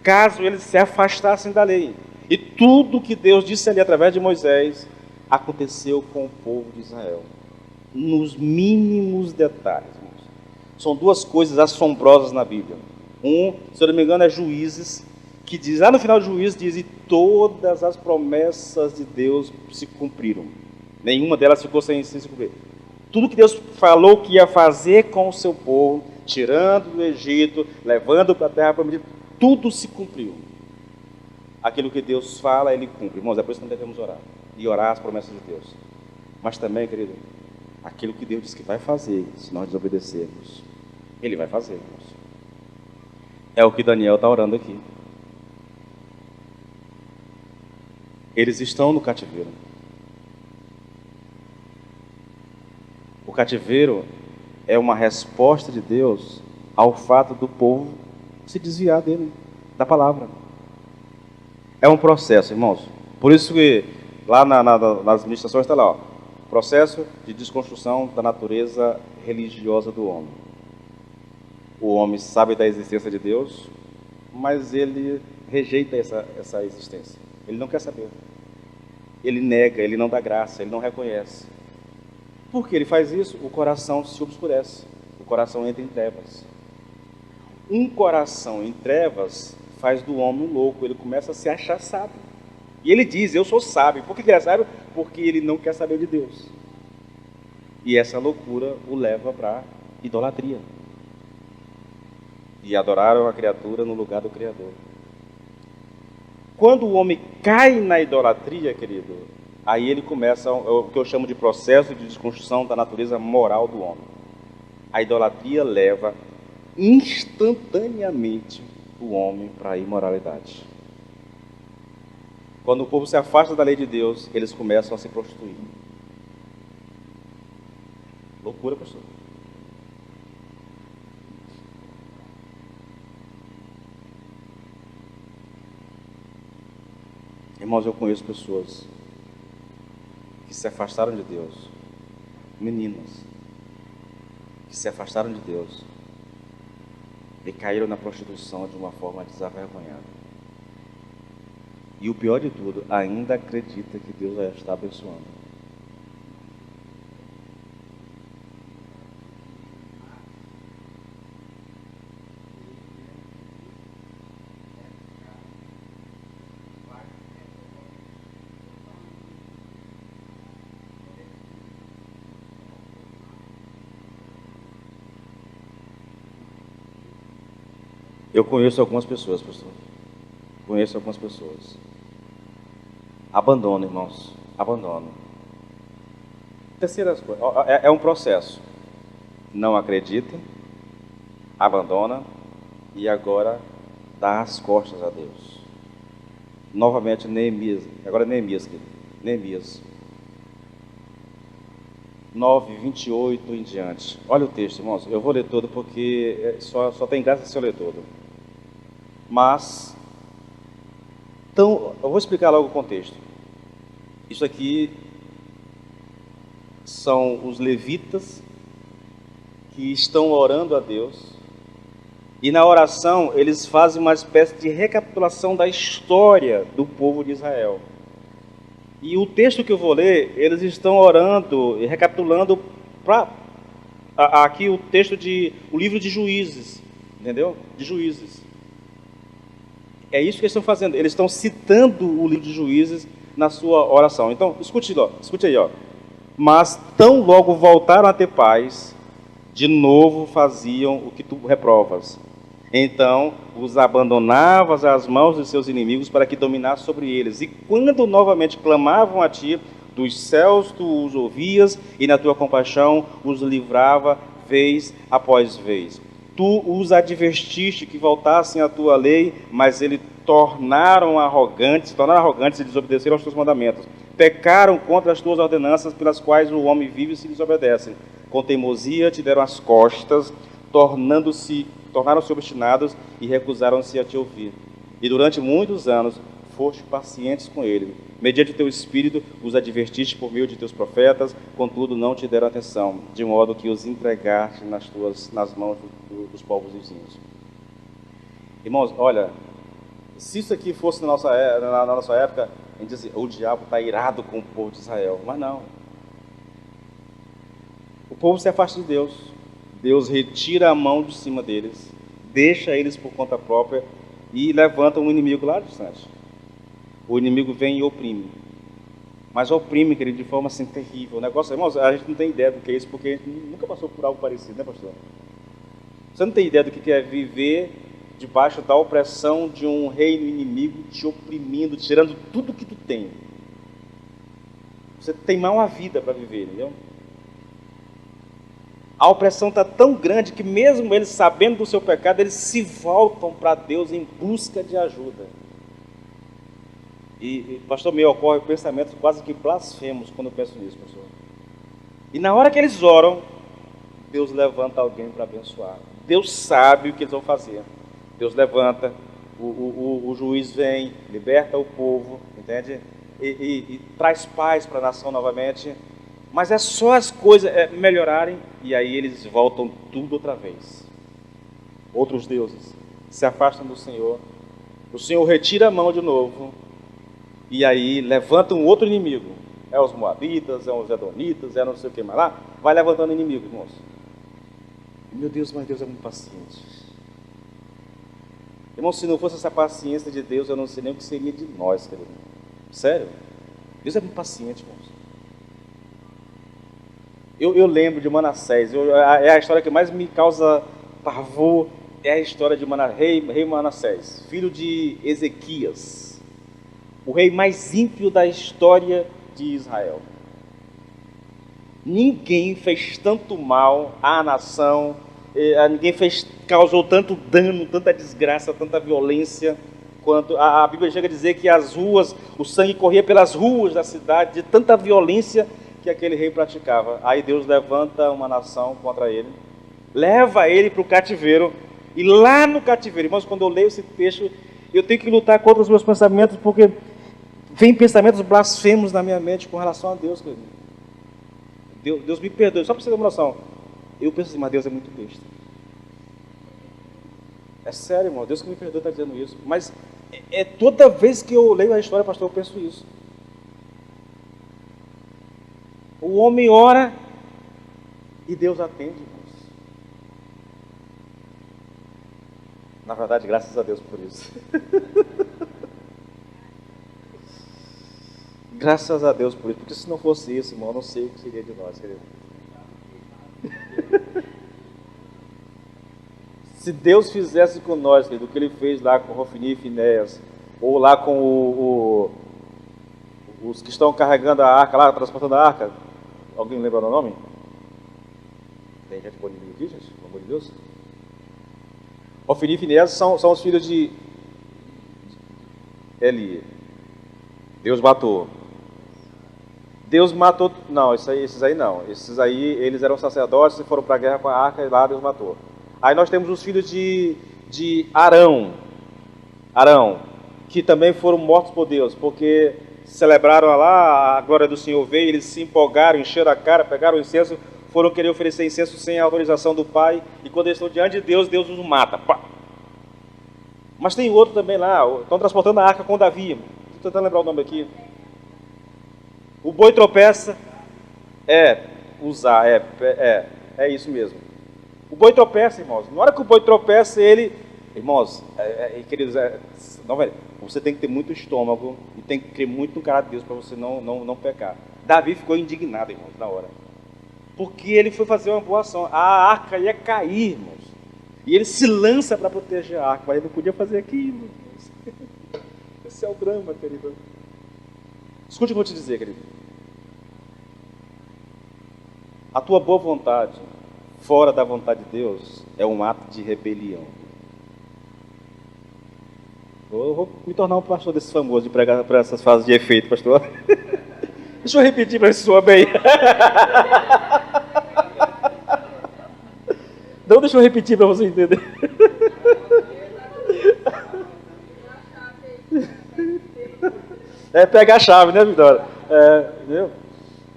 caso eles se afastassem da lei. E tudo que Deus disse ali através de Moisés aconteceu com o povo de Israel, nos mínimos detalhes. Irmãos. São duas coisas assombrosas na Bíblia. Se eu não me engano, é Juízes, que diz, lá no final de Juízes, diz, e todas as promessas de Deus se cumpriram. Nenhuma delas ficou sem se cumprir. Tudo que Deus falou que ia fazer com o seu povo, tirando do Egito, levando para a terra prometida, tudo se cumpriu. Aquilo que Deus fala, Ele cumpre. Irmãos, é por isso que nós devemos orar. E orar as promessas de Deus. Mas também, querido, aquilo que Deus diz que vai fazer, se nós desobedecermos, Ele vai fazer, irmãos. É o que Daniel está orando aqui. Eles estão no cativeiro. O cativeiro é uma resposta de Deus ao fato do povo se desviar dele, da palavra. É um processo, irmãos. Por isso que lá nas ministrações está lá, ó, processo de desconstrução da natureza religiosa do homem. O homem sabe da existência de Deus, mas ele rejeita essa existência. Ele não quer saber. Ele nega, ele não dá graça, ele não reconhece. Por que ele faz isso? O coração se obscurece. O coração entra em trevas. Um coração em trevas faz do homem louco. Ele começa a se achar sábio. E ele diz, eu sou sábio. Por que ele é sábio? Porque ele não quer saber de Deus. E essa loucura o leva para idolatria. E adoraram a criatura no lugar do Criador. Quando o homem cai na idolatria, querido, aí ele começa o que eu chamo de processo de desconstrução da natureza moral do homem. A idolatria leva instantaneamente o homem para a imoralidade. Quando o povo se afasta da lei de Deus, eles começam a se prostituir. Loucura, pastor. Irmãos, eu conheço pessoas que se afastaram de Deus, meninas, que se afastaram de Deus e caíram na prostituição de uma forma desavergonhada. E o pior de tudo, ainda acredita que Deus vai estar abençoando. Eu conheço algumas pessoas, pastor, Conheço algumas pessoas. Abandono, irmãos. Abandono. Terceira coisa. É um processo. Não acredita, abandona e agora dá as costas a Deus. Novamente Neemias. Agora Neemias, querido. Neemias 9, 28 em diante. Olha o texto, irmãos. Eu vou ler todo porque só tem graça se eu ler todo. Mas, então, eu vou explicar logo o contexto. Isso aqui são os levitas que estão orando a Deus. E na oração eles fazem uma espécie de recapitulação da história do povo de Israel. E o texto que eu vou ler, eles estão orando e recapitulando aqui o texto o livro de Juízes, entendeu? De Juízes. É isso que eles estão fazendo. Eles estão citando o livro de Juízes na sua oração. Então, escute aí, ó. Mas tão logo voltaram a ter paz, de novo faziam o que tu reprovas. Então os abandonavas às mãos de seus inimigos para que dominasse sobre eles. E quando novamente clamavam a ti, dos céus tu os ouvias e na tua compaixão os livrava vez após vez. Tu os advertiste que voltassem à tua lei, mas eles tornaram arrogantes e desobedeceram aos teus mandamentos. Pecaram contra as tuas ordenanças, pelas quais o homem vive e se desobedece. Com teimosia te deram as costas, tornaram-se obstinados e recusaram-se a te ouvir. E durante muitos anos foste pacientes com ele. Mediante o teu espírito os advertiste por meio de teus profetas, contudo não te deram atenção, de modo que os entregaste nas mãos dos povos vizinhos. Irmãos, olha, se isso aqui fosse na nossa época, a gente dizia, o diabo está irado com o povo de Israel. Mas não. O povo se afasta de Deus. Deus retira a mão de cima deles, deixa eles por conta própria e levanta um inimigo lá distante. O inimigo vem e oprime. Mas oprime, querido, de forma assim terrível. O negócio, irmãos, a gente não tem ideia do que é isso, porque a gente nunca passou por algo parecido, né, pastor? Você não tem ideia do que é viver debaixo da opressão de um reino inimigo te oprimindo, tirando tudo que tu tem. Você tem mal a vida para viver, entendeu? A opressão está tão grande que mesmo eles sabendo do seu pecado, eles se voltam para Deus em busca de ajuda. E pastor, me ocorre pensamentos quase que blasfemos quando eu penso nisso, pastor. E na hora que eles oram, Deus levanta alguém para abençoar. Deus sabe o que eles vão fazer. Deus levanta, o juiz vem, liberta o povo, entende? E traz paz para a nação novamente. Mas é só as coisas melhorarem e aí eles voltam tudo outra vez. Outros deuses se afastam do Senhor. O Senhor retira a mão de novo e aí levanta um outro inimigo. É os moabitas, é os edonitas, é não sei o que mais lá. Vai levantando inimigo, irmãos. Meu Deus, mas Deus é muito paciente. Irmão, se não fosse essa paciência de Deus, eu não sei nem o que seria de nós, querido. Sério. Deus é muito paciente, irmãos. Eu lembro de Manassés, é a história que mais me causa pavor, é a história de rei Manassés, filho de Ezequias, o rei mais ímpio da história de Israel. Ninguém fez tanto mal à nação, ninguém causou tanto dano, tanta desgraça, tanta violência, quanto a Bíblia chega a dizer que as ruas, o sangue corria pelas ruas da cidade, de tanta violência que aquele rei praticava. Aí Deus levanta uma nação contra ele, leva ele para o cativeiro, e lá no cativeiro, irmãos, quando eu leio esse texto, eu tenho que lutar contra os meus pensamentos, porque vem pensamentos blasfemos na minha mente com relação a Deus, querido. Deus me perdoe, só para você ter uma noção. Eu penso assim, mas Deus é muito besta. É sério, irmão, Deus que me perdoe está dizendo isso. Mas toda vez que eu leio a história, pastor, eu penso isso. O homem ora e Deus atende, irmãos. Na verdade, graças a Deus por isso. Graças a Deus por isso, porque se não fosse isso, irmão, eu não sei o que seria de nós, querido. Se Deus fizesse com nós, querido, o que Ele fez lá com Hofni e Finéias, Ou lá com os que estão carregando a arca lá, transportando a arca. Alguém lembra o nome? Tem gente bonita aqui, gente? Pelo amor de Deus. Ofni e Finéias são os filhos de Eli. Deus matou. Deus matou. Não, esses aí não. Esses aí, eles eram sacerdotes e foram para a guerra com a arca e lá Deus matou. Aí nós temos os filhos de Arão. Arão, que também foram mortos por Deus, porque celebraram lá, a glória do Senhor veio, eles se empolgaram, encheram a cara, pegaram o incenso, foram querer oferecer incenso sem a autorização do Pai, e quando eles estão diante de Deus, Deus os mata. Pá. Mas tem outro também lá, estão transportando a arca com Davi. Estou tentando lembrar o nome aqui. O boi tropeça. É isso mesmo. O boi tropeça, irmãos. Na hora que o boi tropeça, ele... Irmãos, queridos, não, velho, você tem que ter muito estômago e tem que crer muito no caráter de Deus para você não pecar. Davi ficou indignado, irmãos, na hora. Porque ele foi fazer uma boa ação. A arca ia cair, irmãos. E ele se lança para proteger a arca, mas ele não podia fazer aquilo. Esse é o drama, querido. Escute o que eu vou te dizer, querido. A tua boa vontade, fora da vontade de Deus, é um ato de rebelião. Eu vou me tornar um pastor desse famoso de pregar para essas fases de efeito, pastor. Deixa eu repetir para ver se soa bem. Não, deixa eu repetir para você entender. Pega a chave, né, Vitória? Entendeu?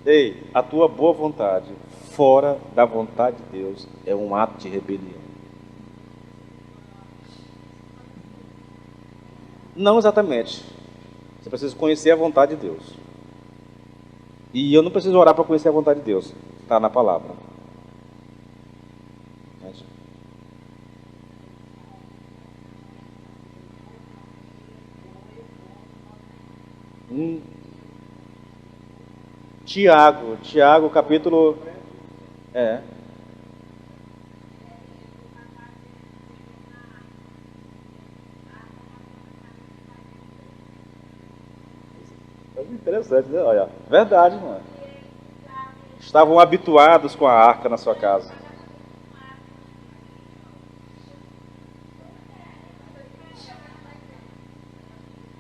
Ei, a tua boa vontade, fora da vontade de Deus, é um ato de rebelião. Não exatamente. Você precisa conhecer a vontade de Deus. E eu não preciso orar para conhecer a vontade de Deus. Está na palavra. Tiago, capítulo... Interessante, né? Olha, verdade, mano. Estavam habituados com a arca na sua casa.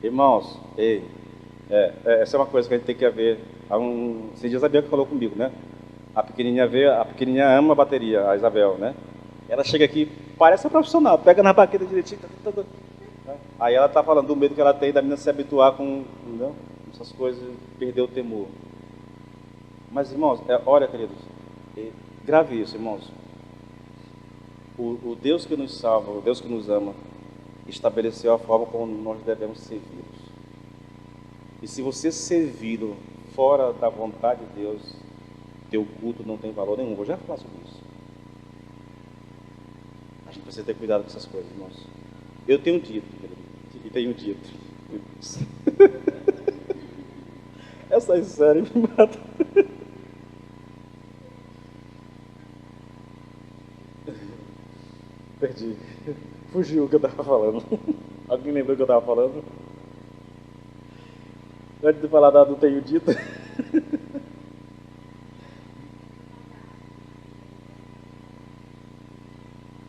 Irmãos, essa é uma coisa que a gente tem que ver. Esses dias a Bianca falou comigo, né? A pequenininha ama a bateria, a Isabel, né? Ela chega aqui, parece um profissional, pega na baqueta direitinho. Aí ela tá falando do medo que ela tem da menina se habituar com, entendeu? Essas coisas, perder o temor. Mas, irmãos, olha, queridos, grave isso, irmãos. O Deus que nos salva, o Deus que nos ama, estabeleceu a forma como nós devemos servi-los. E se você servi-lo fora da vontade de Deus, teu culto não tem valor nenhum. Vou já falar sobre isso. A gente precisa ter cuidado com essas coisas, irmãos. Eu tenho dito, e tenho dito. Essa série me mata. Perdi. Fugiu o que eu estava falando. Alguém lembrou o que eu estava falando? Antes de falar do tenho dito.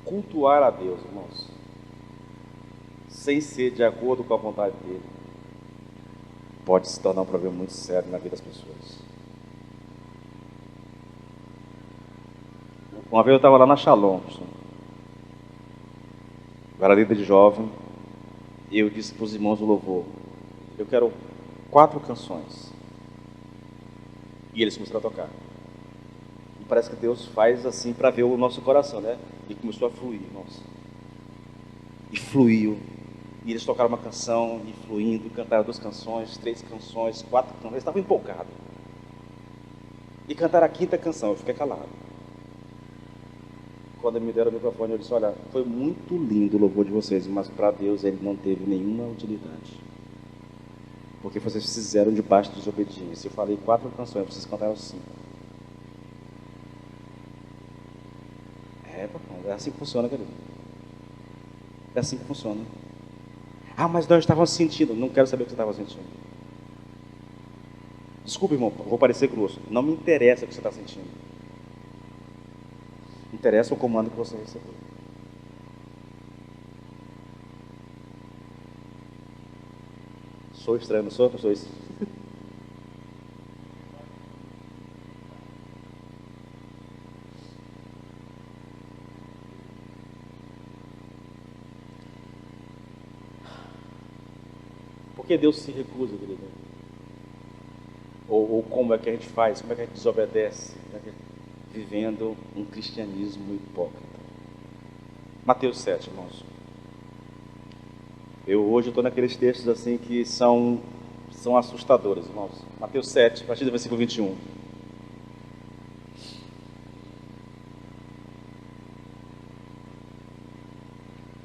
Cultuar a Deus, irmãos, sem ser de acordo com a vontade dele, pode se tornar um problema muito sério na vida das pessoas. Uma vez eu estava lá na Shalom, eu era líder de jovem, e eu disse para os irmãos do louvor, eu quero 4 canções. E eles começaram a tocar. E parece que Deus faz assim para ver o nosso coração, né? E começou a fluir, irmãos. E fluiu. E eles tocaram uma canção, e fluindo, cantaram 2 canções, 3 canções, 4 canções. Eles estavam empolgados. E cantaram a 5ª canção, eu fiquei calado. Quando me deram o microfone, eu disse, olha, foi muito lindo o louvor de vocês, mas para Deus ele não teve nenhuma utilidade. Porque vocês fizeram debaixo de desobediência. Eu falei 4 canções, vocês cantaram 5. É assim que funciona, querido. É assim que funciona. Ah, mas nós estávamos sentindo. Não quero saber o que você estava sentindo. Desculpa, irmão, vou parecer grosso. Não me interessa o que você está sentindo. Interessa o comando que você recebeu. Sou estranho, não sou? Não sou isso. Por que Deus se recusa, querido? Ou como é que a gente faz? Como é que a gente desobedece? Vivendo um cristianismo hipócrita. Mateus 7, irmãos. Hoje estou naqueles textos assim que são assustadores, irmãos. Mateus 7, a partir do versículo 21.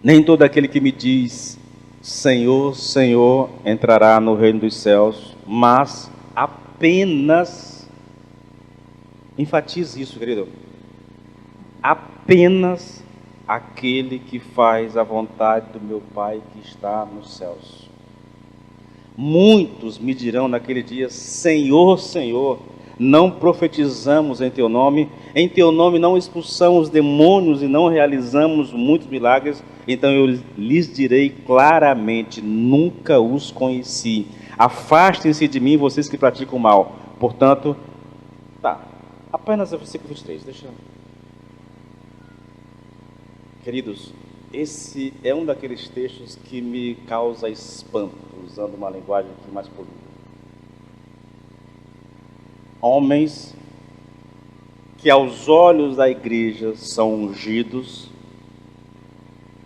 Nem todo aquele que me diz Senhor, Senhor, entrará no reino dos céus, mas apenas, enfatize isso, querido, apenas aquele que faz a vontade do meu Pai que está nos céus. Muitos me dirão naquele dia, Senhor, Senhor, não profetizamos em teu nome não expulsamos demônios e não realizamos muitos milagres. Então eu lhes direi claramente, nunca os conheci. Afastem-se de mim, vocês que praticam o mal. Portanto, apenas o versículo 23, deixa eu... Queridos, esse é um daqueles textos que me causa espanto, usando uma linguagem aqui mais polida. Homens que aos olhos da igreja são ungidos,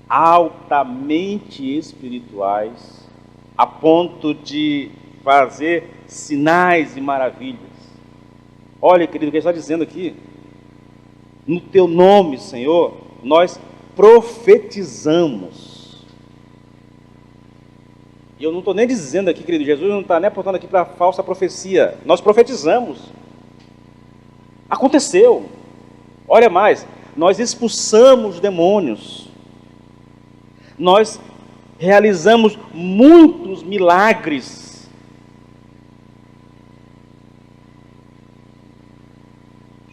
altamente espirituais, a ponto de fazer sinais e maravilhas. Olha, querido, o que ele está dizendo aqui? No teu nome, Senhor, nós profetizamos. E eu não estou nem dizendo aqui, querido, Jesus não está nem apontando aqui para falsa profecia. Nós profetizamos. Aconteceu. Olha mais, nós expulsamos demônios. Nós realizamos muitos milagres.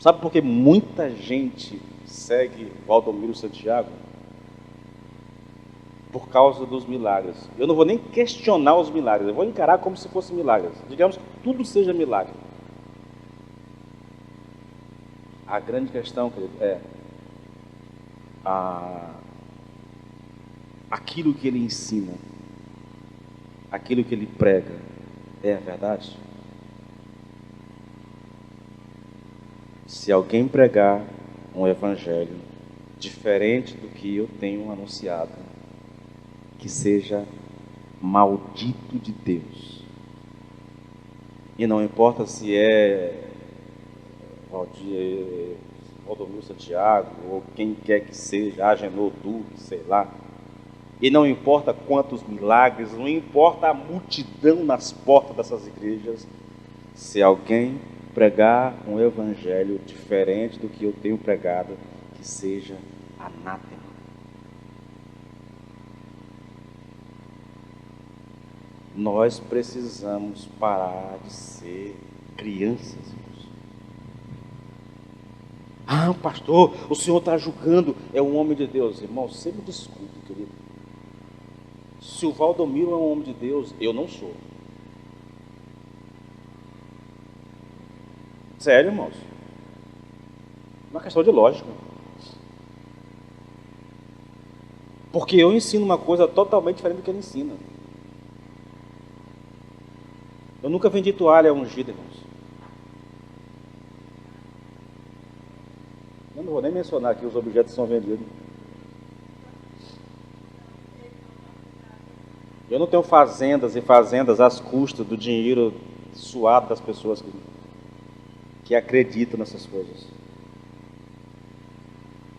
Sabe por que muita gente segue Valdomiro Santiago? Por causa dos milagres. Eu não vou nem questionar os milagres, eu vou encarar como se fossem milagres. Digamos que tudo seja milagre. A grande questão, querido, é aquilo que ele ensina, aquilo que ele prega, é a verdade? Se alguém pregar um evangelho diferente do que eu tenho anunciado, que seja maldito de Deus. E não importa se é Valdomiro Santiago, ou quem quer que seja, Agenor Duque, sei lá. E não importa quantos milagres, não importa a multidão nas portas dessas igrejas, se alguém pregar um evangelho diferente do que eu tenho pregado, que seja anátema. Nós precisamos parar de ser crianças. Ah, pastor, o senhor está julgando, é um homem de Deus. Irmão, você me desculpe, querido. Se o Valdomiro é um homem de Deus, eu não sou. Sério, irmãos. Uma questão de lógica. Porque eu ensino uma coisa totalmente diferente do que ele ensina. Eu nunca vendi toalha ungida, irmãos. Eu não vou nem mencionar aqui os objetos que são vendidos. Eu não tenho fazendas e fazendas às custas do dinheiro suado das pessoas que acreditam nessas coisas.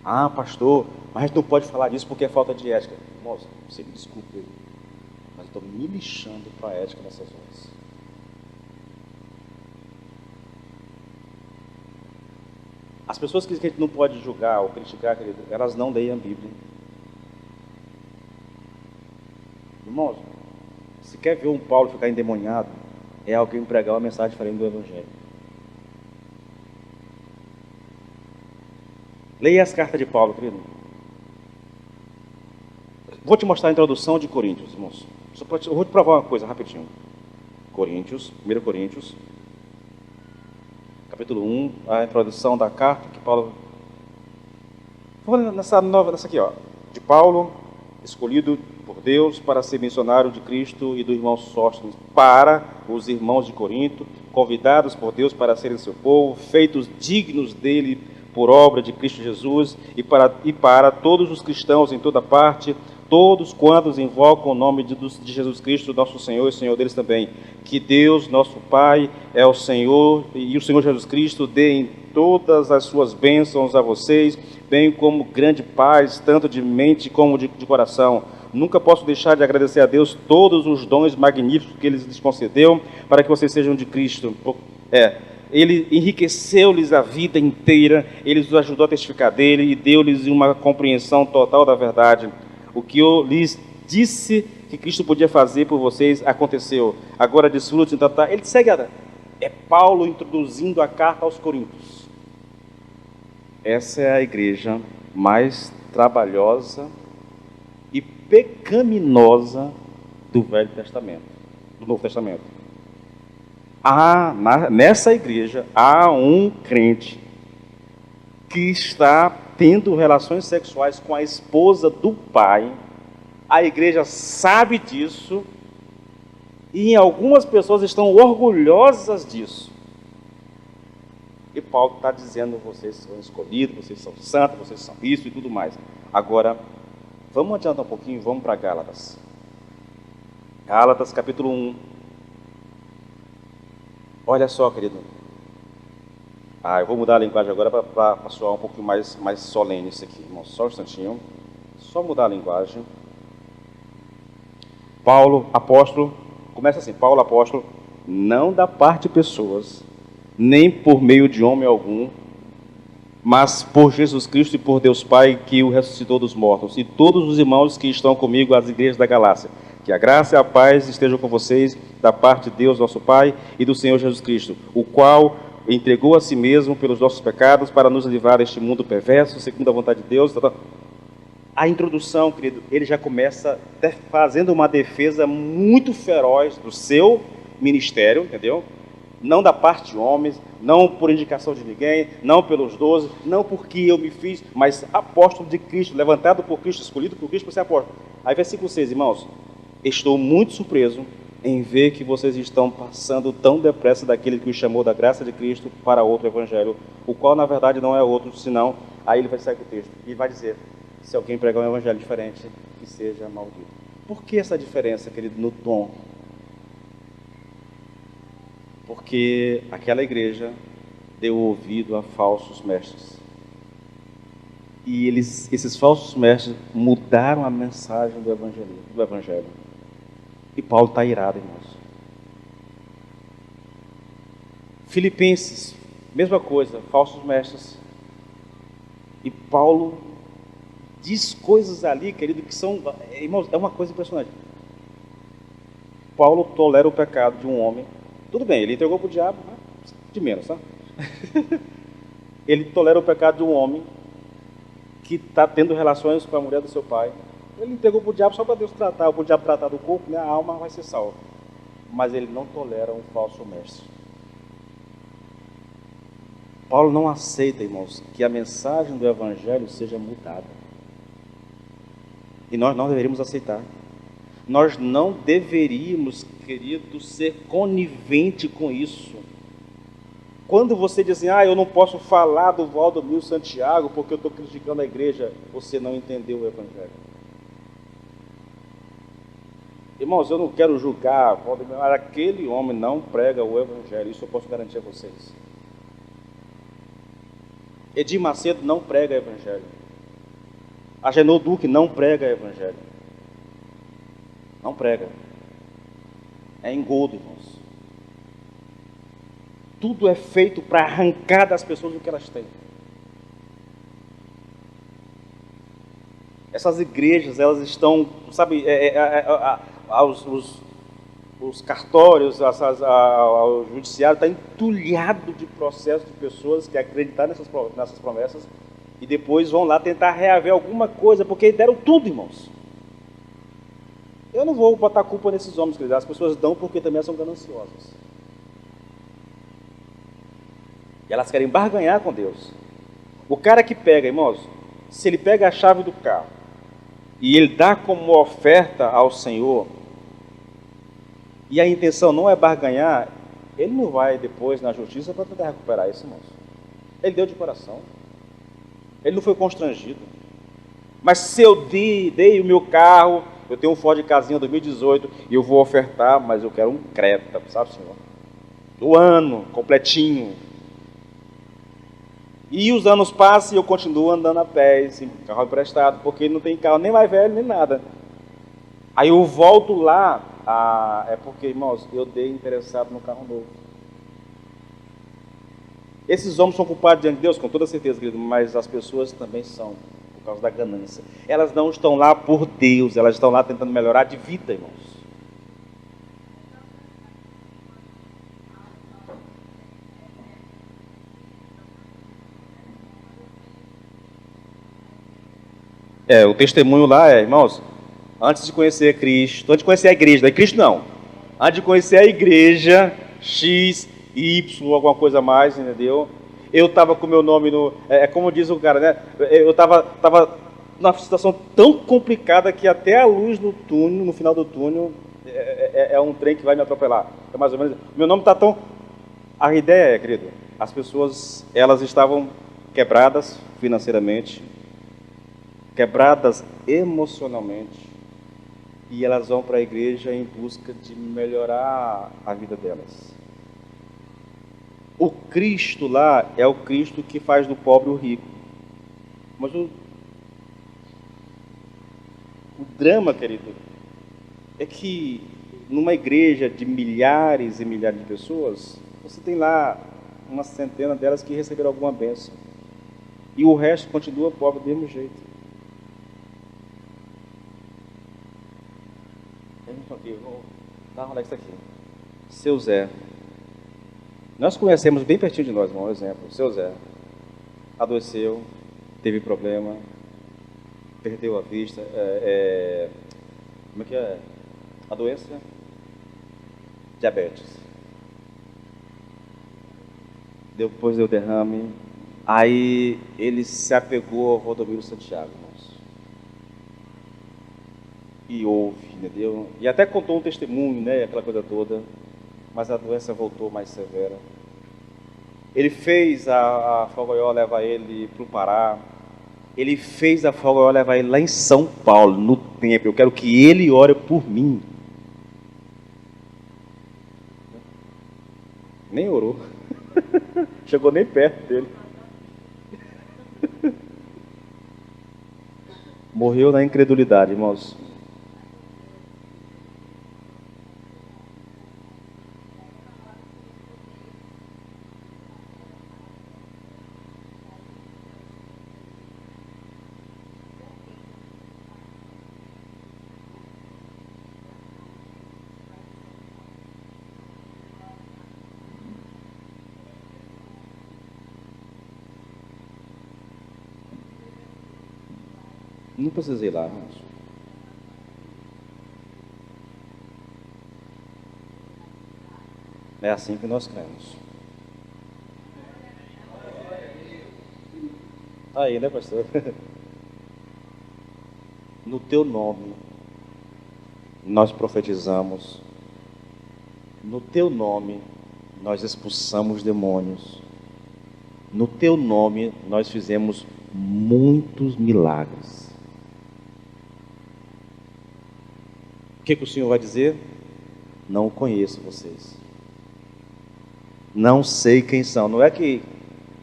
Ah, pastor, mas a gente não pode falar disso porque é falta de ética. Moça, você me desculpe, mas eu estou me lixando para a ética nessas horas. As pessoas que a gente não pode julgar ou criticar, querido, elas não leem a Bíblia. Irmãos, se quer ver um Paulo ficar endemoniado, é alguém pregar uma mensagem diferente do Evangelho. Leia as cartas de Paulo, querido. Vou te mostrar a introdução de Coríntios, irmãos. Eu vou te provar uma coisa rapidinho. Coríntios, 1 Coríntios, capítulo 1, a introdução da carta que Paulo... Vou nessa aqui, ó. De Paulo, escolhido por Deus para ser missionário de Cristo e do irmão Sóstenes, para os irmãos de Corinto, convidados por Deus para serem seu povo, feitos dignos dele por obra de Cristo Jesus, e para todos os cristãos em toda parte, todos quantos invocam o nome de Jesus Cristo, nosso Senhor e Senhor deles também. Que Deus, nosso Pai, é o Senhor, e o Senhor Jesus Cristo dê em todas as suas bênçãos a vocês, bem como grande paz, tanto de mente como de coração. Nunca posso deixar de agradecer a Deus todos os dons magníficos que Ele lhes concedeu, para que vocês sejam de Cristo. Ele enriqueceu-lhes a vida inteira, Ele os ajudou a testificar dele e deu-lhes uma compreensão total da verdade. O que eu lhes disse que Cristo podia fazer por vocês aconteceu. Agora desfrutem. Ele segue. É Paulo introduzindo a carta aos Coríntios. Essa é a igreja mais trabalhosa e pecaminosa do Velho Testamento, do Novo Testamento. Nessa igreja há um crente que está tendo relações sexuais com a esposa do pai. A igreja sabe disso e algumas pessoas estão orgulhosas disso. E Paulo está dizendo: vocês são escolhidos, vocês são santos, vocês são isso e tudo mais. Agora, vamos adiantar um pouquinho e vamos para Gálatas. Gálatas capítulo 1. Olha só, querido. Eu vou mudar a linguagem agora para soar um pouquinho mais solene isso aqui, irmão. Só um instantinho. Só mudar a linguagem. Paulo, apóstolo, começa assim: Paulo, apóstolo, não da parte de pessoas, nem por meio de homem algum, mas por Jesus Cristo e por Deus Pai, que o ressuscitou dos mortos, e todos os irmãos que estão comigo às igrejas da Galácia. Que a graça e a paz estejam com vocês, da parte de Deus, nosso Pai, e do Senhor Jesus Cristo, o qual entregou a si mesmo pelos nossos pecados para nos livrar deste mundo perverso, segundo a vontade de Deus. A introdução, querido, ele já começa fazendo uma defesa muito feroz do seu ministério, entendeu? Não da parte de homens, não por indicação de ninguém, não pelos 12, não porque eu me fiz, mas apóstolo de Cristo, levantado por Cristo, escolhido por Cristo para ser apóstolo. Aí versículo 6, irmãos: estou muito surpreso em ver que vocês estão passando tão depressa daquele que os chamou da graça de Cristo para outro evangelho, o qual na verdade não é outro, senão... Aí ele vai sair com o texto e vai dizer: se alguém pregar um evangelho diferente, que seja maldito. Por que essa diferença, querido, no tom? Porque aquela igreja deu ouvido a falsos mestres. E esses falsos mestres mudaram a mensagem do evangelho. E Paulo está irado, irmãos. Filipenses, mesma coisa, falsos mestres. E Paulo diz coisas ali, querido, que são... Irmãos, é uma coisa impressionante. Paulo tolera o pecado de um homem. Tudo bem, ele entregou para o diabo, mas de menos, tá? Ele tolera o pecado de um homem que está tendo relações com a mulher do seu pai. Ele entregou para o diabo só para Deus tratar, para o diabo tratar do corpo, né? A alma vai ser salva. Mas ele não tolera um falso mestre. Paulo não aceita, irmãos, que a mensagem do evangelho seja mudada. E nós não deveríamos aceitar. Nós não deveríamos, querido, ser conivente com isso. Quando você diz assim: eu não posso falar do Valdomiro Santiago porque eu estou criticando a igreja, você não entendeu o evangelho. Irmãos, eu não quero julgar Valdomiro, mas aquele homem não prega o evangelho, isso eu posso garantir a vocês. Edir Macedo não prega evangelho. Agenor Duque não prega evangelho. Não prega. É engodo, irmãos. Tudo é feito para arrancar das pessoas o que elas têm. Essas igrejas, elas estão, sabe, os cartórios, o judiciário está entulhado de processos de pessoas que acreditaram nessas promessas e depois vão lá tentar reaver alguma coisa, porque deram tudo, irmãos. Eu não vou botar culpa nesses homens, queridos. As pessoas dão porque também são gananciosas. E elas querem barganhar com Deus. O cara que pega, irmãos, se ele pega a chave do carro e ele dá como oferta ao Senhor, e a intenção não é barganhar, ele não vai depois na justiça para tentar recuperar isso, irmãos. Ele deu de coração. Ele não foi constrangido. Mas se eu dei o meu carro, eu tenho um Ford Casinha 2018 e eu vou ofertar, mas eu quero um Creta, sabe, Senhor? Do ano, completinho. E os anos passam e eu continuo andando a pé, assim, carro emprestado, porque não tem carro nem mais velho, nem nada. Aí eu volto lá, é porque, irmãos, eu dei interessado no carro novo. Esses homens são culpados diante de Deus, com toda certeza, querido, mas as pessoas também são, por causa da ganância. Elas não estão lá por Deus, elas estão lá tentando melhorar de vida, irmãos. O testemunho lá irmãos, antes de conhecer Cristo, antes de conhecer a igreja, não Cristo não, antes de conhecer a igreja, X, Y, alguma coisa a mais, entendeu? Eu estava com meu nome no... como diz o cara, né? Eu estava numa situação tão complicada que até a luz no túnel, no final do túnel, é um trem que vai me atropelar. É mais ou menos... Meu nome está tão... A ideia é, querido, as pessoas, elas estavam quebradas financeiramente, quebradas emocionalmente, e elas vão para a igreja em busca de melhorar a vida delas. O Cristo lá é o Cristo que faz do pobre o rico. Mas o drama, querido, é que numa igreja de milhares e milhares de pessoas, você tem lá uma centena delas que receberam alguma bênção. E o resto continua pobre do mesmo jeito. Vou dar um aqui. Seu Zé. Nós conhecemos bem pertinho de nós, irmão, um exemplo. Seu Zé adoeceu, teve problema, perdeu a vista. Como é que é? A doença? Diabetes. Depois deu derrame. Aí ele se apegou ao Valdomiro Santiago, irmãos. E ouve, entendeu? E até contou um testemunho, né? Aquela coisa toda. Mas a doença voltou mais severa. Ele fez a Fogoió levar ele para o Pará. Ele fez a Fogoió levar ele lá em São Paulo, no templo. Eu quero que ele ore por mim. Nem orou. Chegou nem perto dele. Morreu na incredulidade, irmãos. Não precisei ir lá, irmãos. É assim que nós cremos. Aí, né, pastor? No teu nome, nós profetizamos. No teu nome, nós expulsamos demônios. No teu nome, nós fizemos muitos milagres. O que o Senhor vai dizer? Não conheço vocês. Não sei quem são. Não é que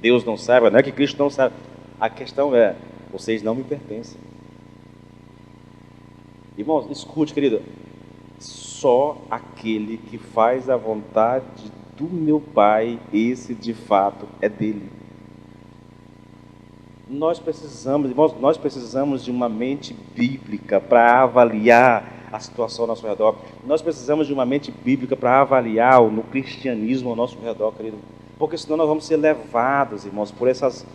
Deus não saiba, não é que Cristo não saiba. A questão é, vocês não me pertencem. Irmãos, escute, querido. Só aquele que faz a vontade do meu Pai, esse de fato é dele. Nós precisamos, irmãos, nós precisamos de uma mente bíblica para avaliar a situação ao nosso redor. Nós precisamos de uma mente bíblica para avaliar no cristianismo ao nosso redor, querido. Porque senão nós vamos ser levados, irmãos, por essas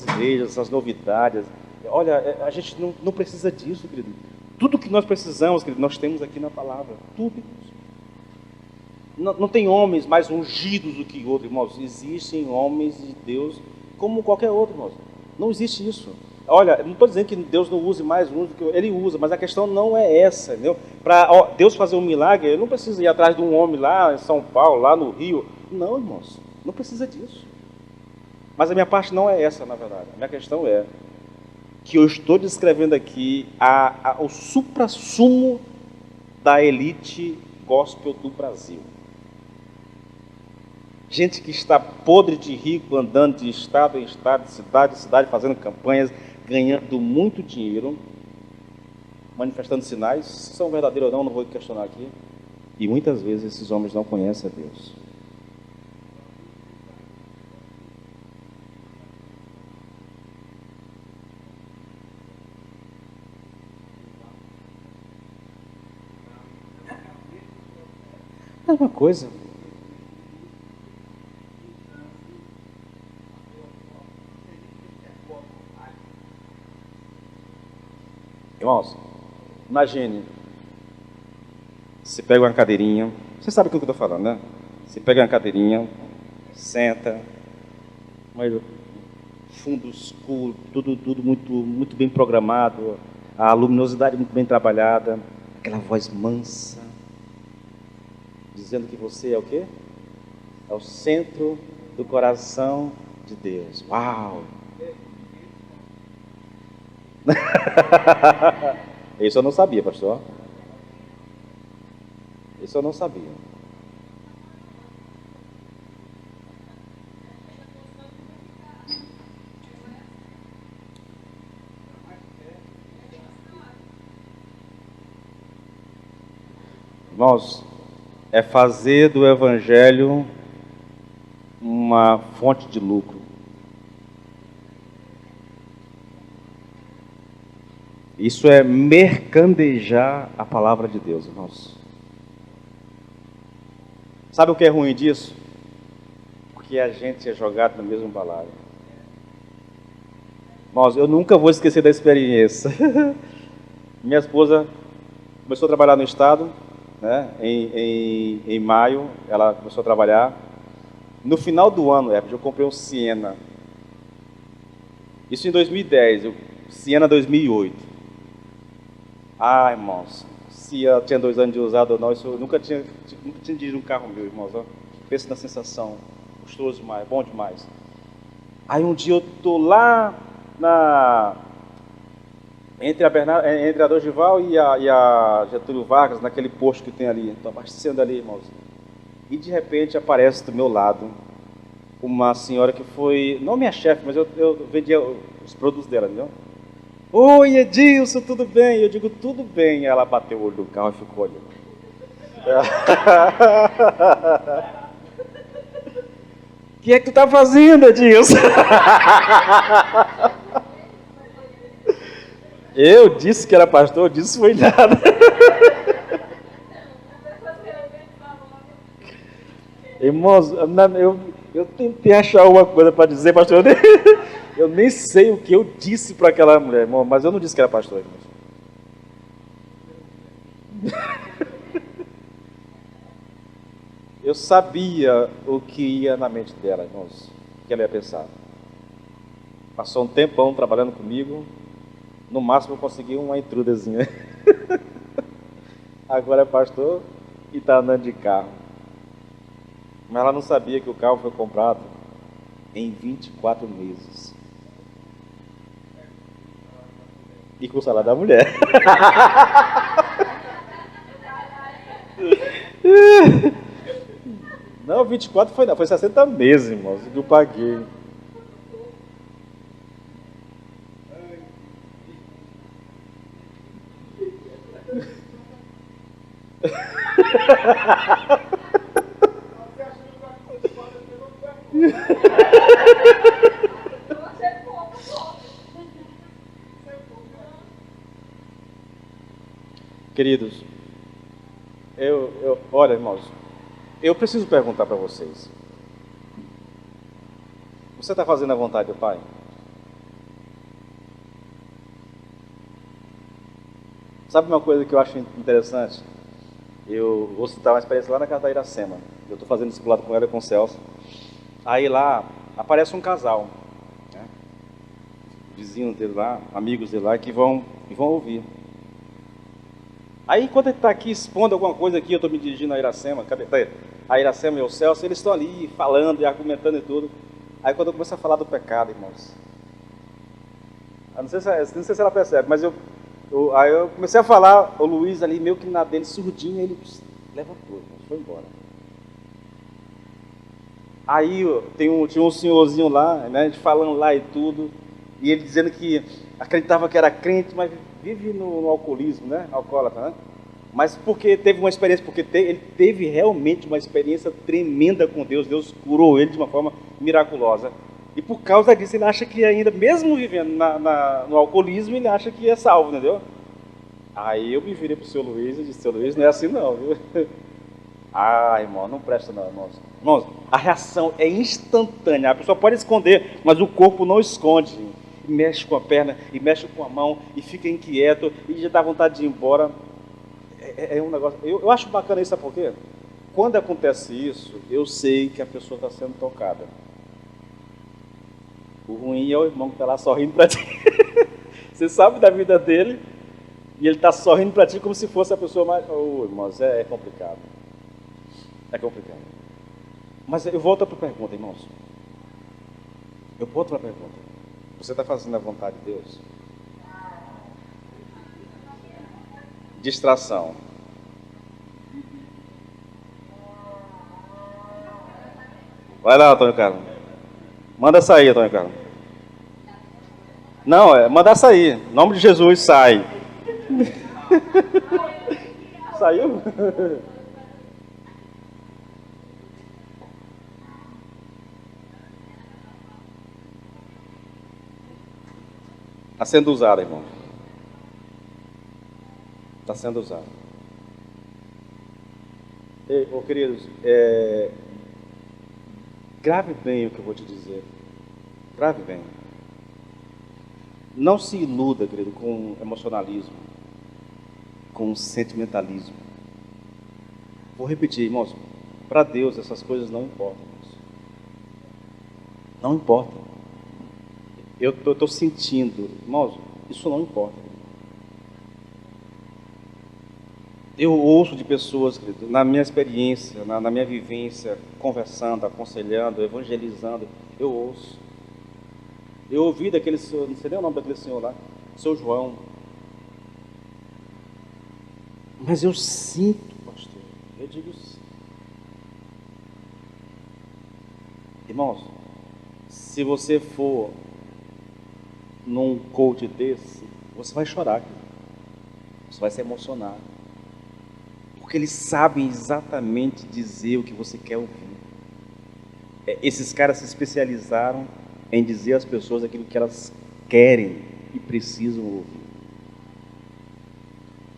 igrejas, essas novidades. Olha, a gente não precisa disso, querido. Tudo que nós precisamos, querido, nós temos aqui na palavra. Tudo, irmãos. Não tem homens mais ungidos do que outros, irmãos. Existem homens de Deus como qualquer outro, irmãos. Não existe isso. Olha, não estou dizendo que Deus não use mais uns do que ele usa, mas a questão não é essa, entendeu? Para Deus fazer um milagre, ele não precisa ir atrás de um homem lá em São Paulo, lá no Rio. Não, irmãos, não precisa disso. Mas a minha parte não é essa, na verdade. A minha questão é que eu estou descrevendo aqui o suprassumo da elite gospel do Brasil. Gente que está podre de rico, andando de estado em estado, de cidade em cidade, fazendo campanhas, ganhando muito dinheiro, manifestando sinais, se são verdadeiros ou não vou questionar aqui. E muitas vezes esses homens não conhecem a Deus. É uma coisa. Irmãos, imagine, você pega uma cadeirinha, você sabe o que eu estou falando, né? Você pega uma cadeirinha, senta, fundo escuro, tudo muito bem programado, a luminosidade muito bem trabalhada, aquela voz mansa, dizendo que você é o quê? É o centro do coração de Deus. Uau! Isso eu não sabia, pastor. Isso eu não sabia. Irmãos, é fazer do evangelho uma fonte de lucro. Isso é mercadejar a palavra de Deus, irmãos. Sabe o que é ruim disso? Porque a gente é jogado no mesmo balaio. Irmãos, eu nunca vou esquecer da experiência. Minha esposa começou a trabalhar no estado, né? Em maio, ela começou a trabalhar. No final do ano, eu comprei um Siena. Isso em 2010, Siena 2008. Ah, irmãos, se eu tinha 2 anos de usado ou não, isso eu nunca tinha dirigido um carro meu, irmãos. Ó. Pensa na sensação, gostoso demais, bom demais. Aí um dia eu estou lá entre a Dorival e a Getúlio Vargas, naquele posto que tem ali, estou abastecendo ali, irmãos. E de repente aparece do meu lado uma senhora que foi, não minha chefe, mas eu vendia os produtos dela, entendeu? Oi, Edilson, tudo bem? Eu digo, tudo bem. Ela bateu o olho no carro e ficou olhando. O que é que tu tá fazendo, Edilson? Eu disse que era pastor, eu disse foi nada. Irmãos, eu tentei achar alguma coisa para dizer, pastor. Eu nem sei o que eu disse para aquela mulher, irmão, mas eu não disse que era pastor, irmãos. Eu sabia o que ia na mente dela, irmãos, o que ela ia pensar. Passou um tempão trabalhando comigo, no máximo eu consegui uma intrudazinha. Agora é pastor e está andando de carro. Mas ela não sabia que o carro foi comprado em 24 meses. E com o salário da mulher. Não, 24 foi não, foi 60 meses, irmãos, que eu paguei. Queridos, olha, irmãos, eu preciso perguntar para vocês. Você está fazendo a vontade do Pai? Sabe uma coisa que eu acho interessante? Eu vou citar uma experiência lá na casa da Iracema. Eu estou fazendo discipulado com ela e com o Celso. Aí lá aparece um casal, né? Vizinhos dele lá, amigos dele lá, que vão ouvir. Aí enquanto ele está aqui expondo alguma coisa aqui, eu estou me dirigindo a Iracema, cadê? A Iracema e o Celso, eles estão ali falando e argumentando e tudo. Aí quando eu começo a falar do pecado, irmãos, eu não sei se ela percebe, mas aí eu comecei a falar, o Luiz ali meio que na dele, surdinho, ele levantou, foi embora. Aí tinha um senhorzinho lá, né, falando lá e tudo, e ele dizendo que acreditava que era crente, mas vive no alcoolismo, né, alcoólatra, né? Mas porque teve uma experiência, ele teve realmente uma experiência tremenda com Deus, Deus curou ele de uma forma miraculosa. E por causa disso ele acha que ainda, mesmo vivendo no alcoolismo, ele acha que é salvo, entendeu? Aí eu me virei pro seu Luiz e disse, seu Luiz, não é assim não, viu? Ah, irmão, não presta não, irmãos. Irmãos, a reação é instantânea, a pessoa pode esconder, mas o corpo não esconde. E mexe com a perna, e mexe com a mão, e fica inquieto, e já dá vontade de ir embora. É um negócio, eu acho bacana isso, sabe por quê? Quando acontece isso, eu sei que a pessoa está sendo tocada. O ruim é o irmão que está lá sorrindo para ti. Você sabe da vida dele, e ele está sorrindo para ti como se fosse a pessoa mais... Oh, irmãos, é complicado. É complicado. Mas eu volto para a pergunta, irmãos. Eu volto para a pergunta. Você está fazendo a vontade de Deus? Distração. Vai lá, Antônio Carlos. Manda sair, Antônio Carlos. Não, manda sair. Em nome de Jesus, sai. Saiu? Está sendo usado, irmão. Está sendo usado. Queridos, grave bem o que eu vou te dizer. Grave bem. Não se iluda, querido, com emocionalismo, com sentimentalismo. Vou repetir, irmãos. Para Deus essas coisas não importam. Irmãos. Não importa. Eu estou sentindo, irmãos, isso não importa. Eu ouço de pessoas, querido, na minha experiência, na minha vivência, conversando, aconselhando, evangelizando, eu ouço. Eu ouvi daquele senhor, não sei nem o nome daquele senhor lá, seu João. Mas eu sinto, pastor, eu digo sim. Irmãos, se você for num coach desse, você vai chorar, você vai se emocionar, porque eles sabem exatamente dizer o que você quer ouvir. Esses caras se especializaram em dizer às pessoas aquilo que elas querem e precisam ouvir.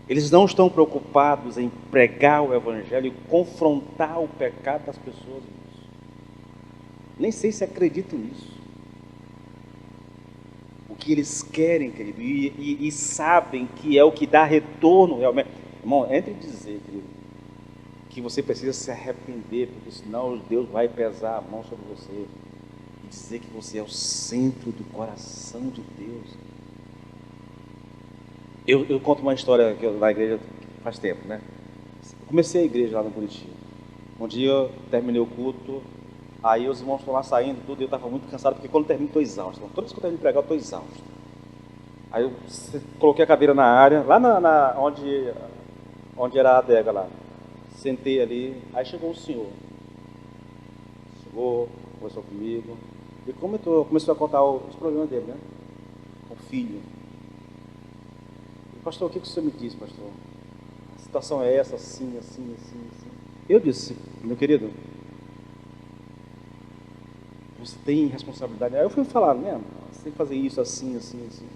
Eles não estão preocupados em pregar o evangelho e confrontar o pecado das pessoas. Nem sei se acreditam nisso. O que eles querem, querido, e sabem que é o que dá retorno realmente. Irmão, entre dizer, querido, que você precisa se arrepender, porque senão Deus vai pesar a mão sobre você, e dizer que você é o centro do coração de Deus. Eu conto uma história que na igreja faz tempo, né? Eu comecei a igreja lá no Buriti. Um dia eu terminei o culto, aí os irmãos estão lá saindo, tudo, e eu estava muito cansado, porque quando eu termino, estou exausto. Toda vez que eu termino de pregar, eu estou exausto. Aí eu coloquei a cadeira na área, lá onde era a adega lá. Sentei ali, aí chegou um senhor. Chegou, conversou comigo, e começou a contar os problemas dele, né? Com o filho. E, pastor, o que o senhor me disse, pastor? A situação é essa, assim, assim, assim, assim. Eu disse, meu querido, você tem responsabilidade. Aí eu fui falar, né? Você tem que fazer isso assim, assim, assim.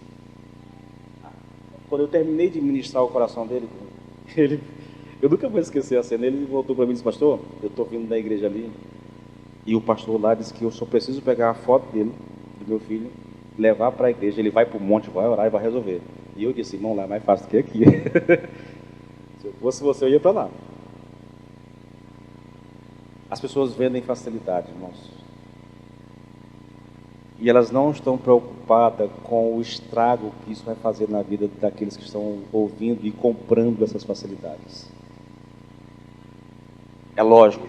Quando eu terminei de ministrar o coração dele, Ele, eu nunca vou esquecer a cena. Ele voltou para mim e disse: pastor, eu estou vindo da igreja ali. E o pastor lá disse que eu só preciso pegar a foto dele, do meu filho, levar para a igreja. Ele vai para o monte, vai orar e vai resolver. E eu disse: irmão, lá é mais fácil do que aqui. Se eu fosse você, eu ia para lá. As pessoas vendem facilidade, irmãos. E elas não estão preocupadas com o estrago que isso vai fazer na vida daqueles que estão ouvindo e comprando essas facilidades. É lógico.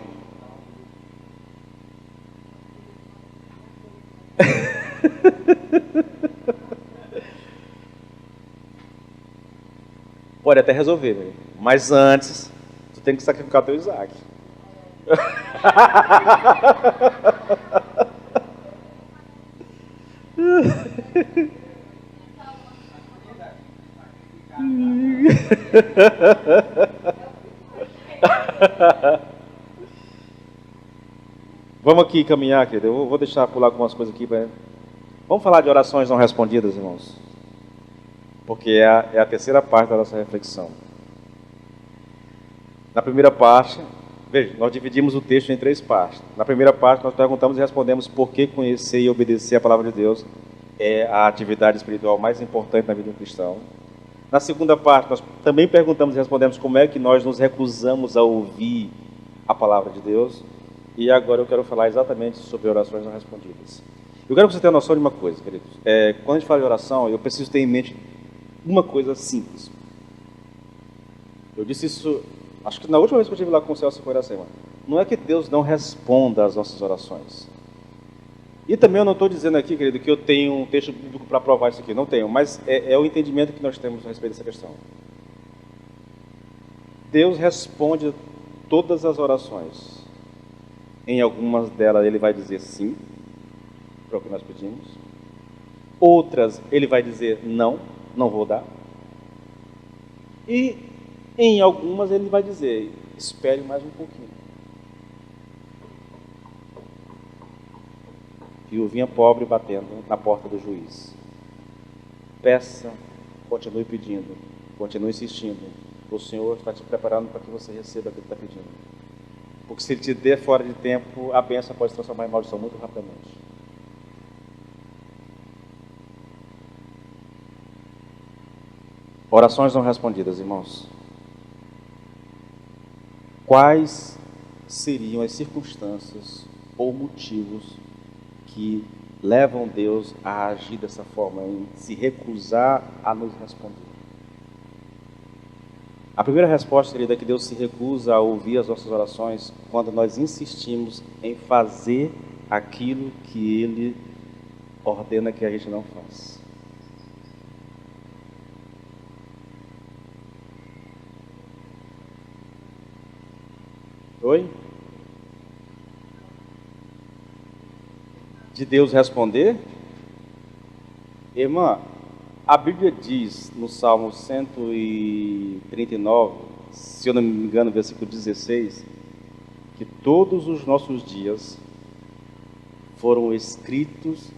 Pode até resolver, velho. Mas antes, tu tem que sacrificar teu Isaac. Vamos aqui caminhar, querido. Eu vou deixar pular algumas coisas aqui. Vamos falar de orações não respondidas, irmãos. Porque é a terceira parte da nossa reflexão. Na primeira parte, veja, nós dividimos o texto em três partes. Na primeira parte, nós perguntamos e respondemos por que conhecer e obedecer a palavra de Deus é a atividade espiritual mais importante na vida do cristão. Na segunda parte, nós também perguntamos e respondemos como é que nós nos recusamos a ouvir a palavra de Deus. E agora eu quero falar exatamente sobre orações não respondidas. Eu quero que você tenha noção de uma coisa, queridos. Quando a gente fala de oração, eu preciso ter em mente uma coisa simples. Eu disse isso, acho que na última vez que eu estive lá com o Celso foi assim, não é que Deus não responda às nossas orações. E também eu não estou dizendo aqui, querido, que eu tenho um texto bíblico para provar isso aqui. Não tenho, mas é o entendimento que nós temos a respeito dessa questão. Deus responde todas as orações. Em algumas delas ele vai dizer sim, para o que nós pedimos. Outras ele vai dizer não, não vou dar. E em algumas ele vai dizer, espere mais um pouquinho. Viuvinha pobre batendo na porta do juiz. Peça, continue pedindo, continue insistindo. O Senhor está te preparando para que você receba aquilo que está pedindo. Porque se Ele te der fora de tempo, a bênção pode se transformar em maldição muito rapidamente. Orações não respondidas, irmãos. Quais seriam as circunstâncias ou motivos que levam Deus a agir dessa forma, em se recusar a nos responder? A primeira resposta, querida, é que Deus se recusa a ouvir as nossas orações quando nós insistimos em fazer aquilo que Ele ordena que a gente não faça. Oi? De Deus responder? Irmã, a Bíblia diz no Salmo 139, se eu não me engano, versículo 16, que todos os nossos dias foram escritos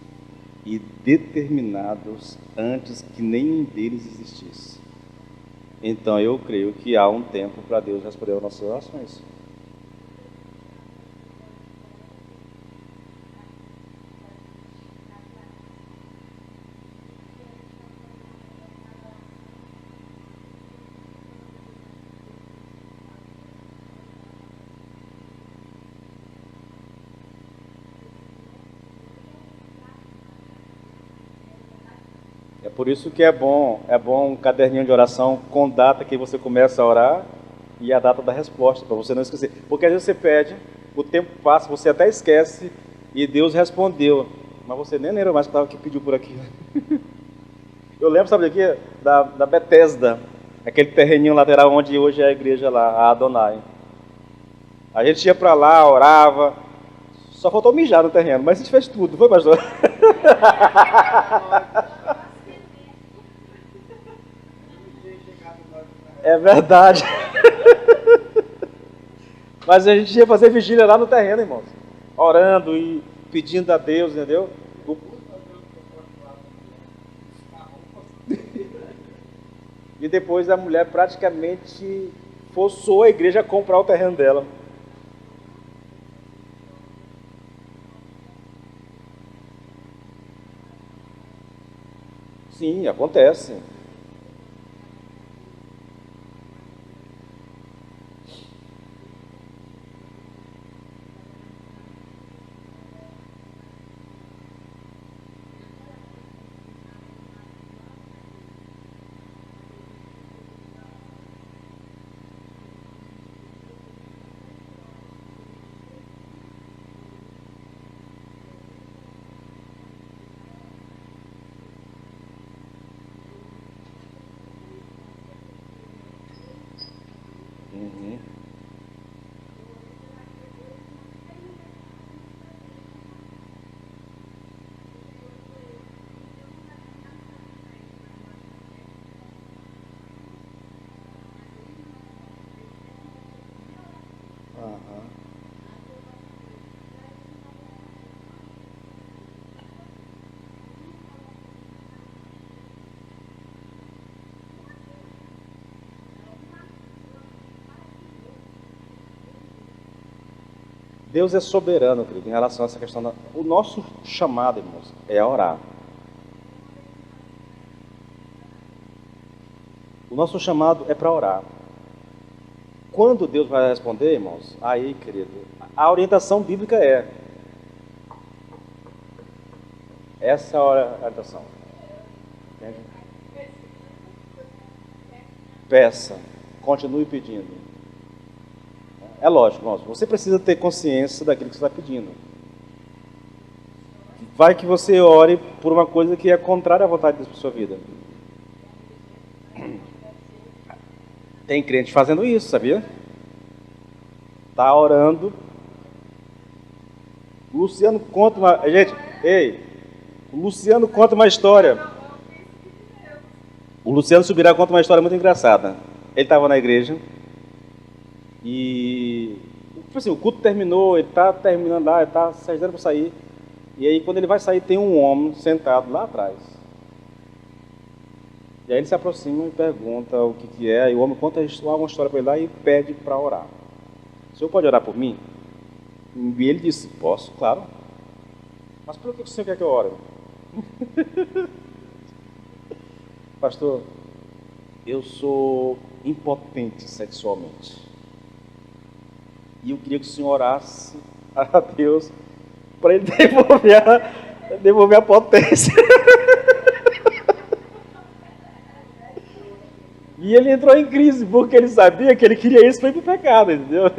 e determinados antes que nenhum deles existisse. Então eu creio que há um tempo para Deus responder às nossas orações. É por isso que é bom um caderninho de oração com data que você começa a orar e a data da resposta, para você não esquecer. Porque às vezes você pede, o tempo passa, você até esquece e Deus respondeu, mas você nem lembra mais que pediu por aqui. Eu lembro, sabe daqui? Da Bethesda, aquele terreninho lateral onde hoje é a igreja lá, a Adonai. A gente ia para lá, orava, só faltou mijar no terreno, mas a gente fez tudo, foi, pastor? É verdade. Mas a gente ia fazer vigília lá no terreno, irmãos. Orando e pedindo a Deus, entendeu? E E depois a mulher praticamente forçou a igreja a comprar o terreno dela. Sim, acontece. Uhum. Aham. Deus é soberano, querido, em relação a essa questão. O nosso chamado, irmãos, é orar. O nosso chamado é para orar. Quando Deus vai responder, irmãos, aí, querido, a orientação bíblica é essa é a orientação. Entende? Peça, continue pedindo. É lógico, irmãos, você precisa ter consciência daquilo que você está pedindo. Vai que você ore por uma coisa que é contrária à vontade de Deus para sua vida. Tem crente fazendo isso, sabia? Tá orando. O Luciano conta uma... Gente, ei, o Luciano conta uma história. O Luciano Subirá conta uma história muito engraçada. Ele estava na igreja e... Tipo assim, o culto terminou, ele está terminando lá, ele está se ajudando para sair. E aí, quando ele vai sair, tem um homem sentado lá atrás. E aí ele se aproxima e pergunta o que é. E o homem conta uma história para ele lá e pede para orar. O senhor pode orar por mim? E ele disse, posso, claro. Mas por que o senhor quer que eu ore? Pastor, eu sou impotente sexualmente. E eu queria que o senhor orasse a Deus para ele devolver a potência. E ele entrou em crise, porque ele sabia que ele queria isso para ir para o pecado, entendeu? O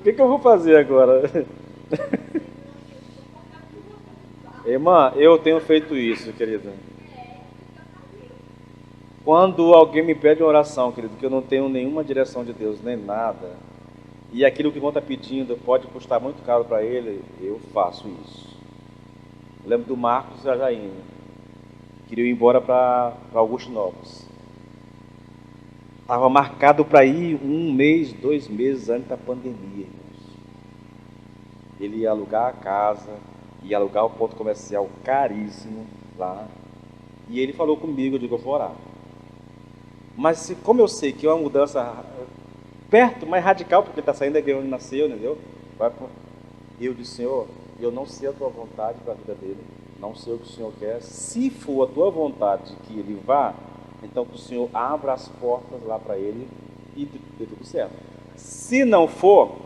que eu vou fazer agora? Irmã, eu tenho feito isso, querida. Quando alguém me pede uma oração, querido, que eu não tenho nenhuma direção de Deus, nem nada, e aquilo que o irmão está pedindo pode custar muito caro para ele, eu faço isso. Eu lembro do Marcos Jajaíne, queria ir embora para Augusto Novos. Estava marcado para ir 1 mês, 2 meses antes da pandemia, irmãos. Ele ia alugar a casa, ia alugar o ponto comercial caríssimo lá. E ele falou comigo, eu digo, eu vou orar. Mas como eu sei que é uma mudança perto, mais radical, porque ele está saindo da igreja onde nasceu, entendeu? Eu disse, Senhor, eu não sei a tua vontade para a vida dele, não sei o que o Senhor quer. Se for a tua vontade que ele vá, então que o Senhor abra as portas lá para ele e dê tudo certo. Se não for,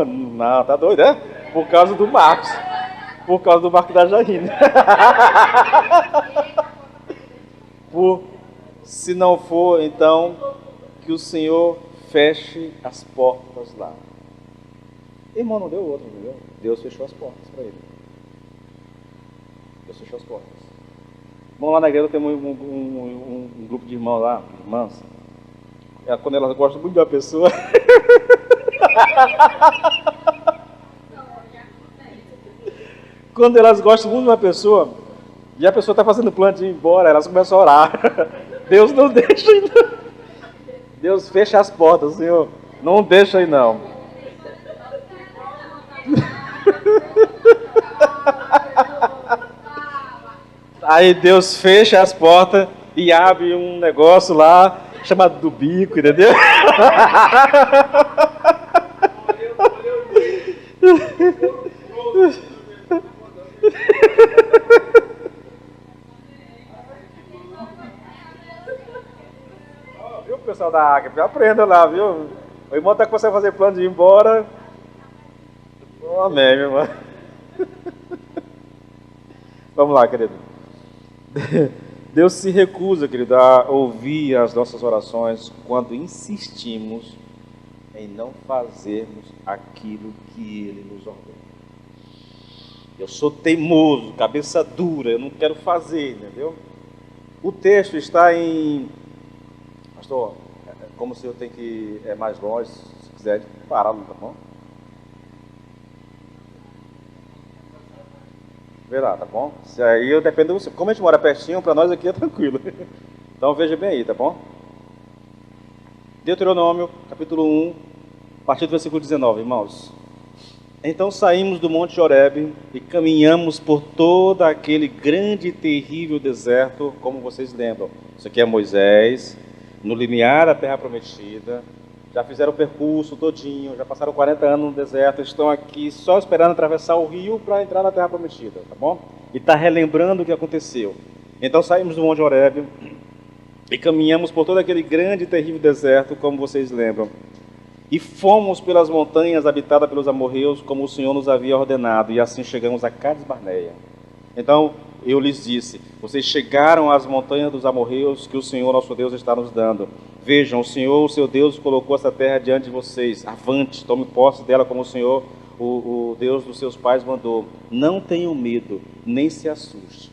não, tá doido, né? Por causa do Marcos da Jaine. Se não for, então, que o Senhor feche as portas lá. Irmão, não deu outro, entendeu? Deus fechou as portas para ele. Deus fechou as portas. Bom, lá na igreja temos um grupo de irmãos lá, irmãs. Quando elas gostam muito de uma pessoa. Quando elas gostam muito de uma pessoa, e a pessoa está fazendo plano de ir embora, elas começam a orar. Deus não deixa aí não. Deus fecha as portas, Senhor. Não deixa aí não. Aí Deus fecha as portas e abre um negócio lá chamado do bico, entendeu? Viu, pessoal da Águia? Aprenda lá, viu? O irmão está começando a fazer plano de ir embora. Oh, amém, meu irmão. Vamos lá, querido. Deus se recusa, querido, a ouvir as nossas orações quando insistimos em não fazermos aquilo que Ele nos ordena. Eu sou teimoso, cabeça dura, eu não quero fazer, entendeu? O texto está em... Pastor, como se eu tenho que ir mais longe, se quiser parar, tá bom? Vê lá, tá bom? Se aí eu dependo de você. Como a gente mora pertinho, para nós aqui é tranquilo. Então veja bem aí, tá bom? Deuteronômio, capítulo 1, a partir do versículo 19, irmãos. Então saímos do monte Horebe e caminhamos por todo aquele grande e terrível deserto, como vocês lembram. Isso aqui é Moisés, no limiar da terra prometida. Já fizeram o percurso todinho, já passaram 40 anos no deserto, estão aqui só esperando atravessar o rio para entrar na terra prometida, tá bom? E está relembrando o que aconteceu. Então saímos do monte Horebe e caminhamos por todo aquele grande e terrível deserto, como vocês lembram. E fomos pelas montanhas habitadas pelos amorreus, como o Senhor nos havia ordenado, e assim chegamos a Cades Barneia. Então eu lhes disse: vocês chegaram às montanhas dos amorreus que o Senhor nosso Deus está nos dando. Vejam, o Senhor, o seu Deus, colocou essa terra diante de vocês. Avante, tome posse dela como o Senhor, o Deus dos seus pais, mandou. Não tenham medo, nem se assuste.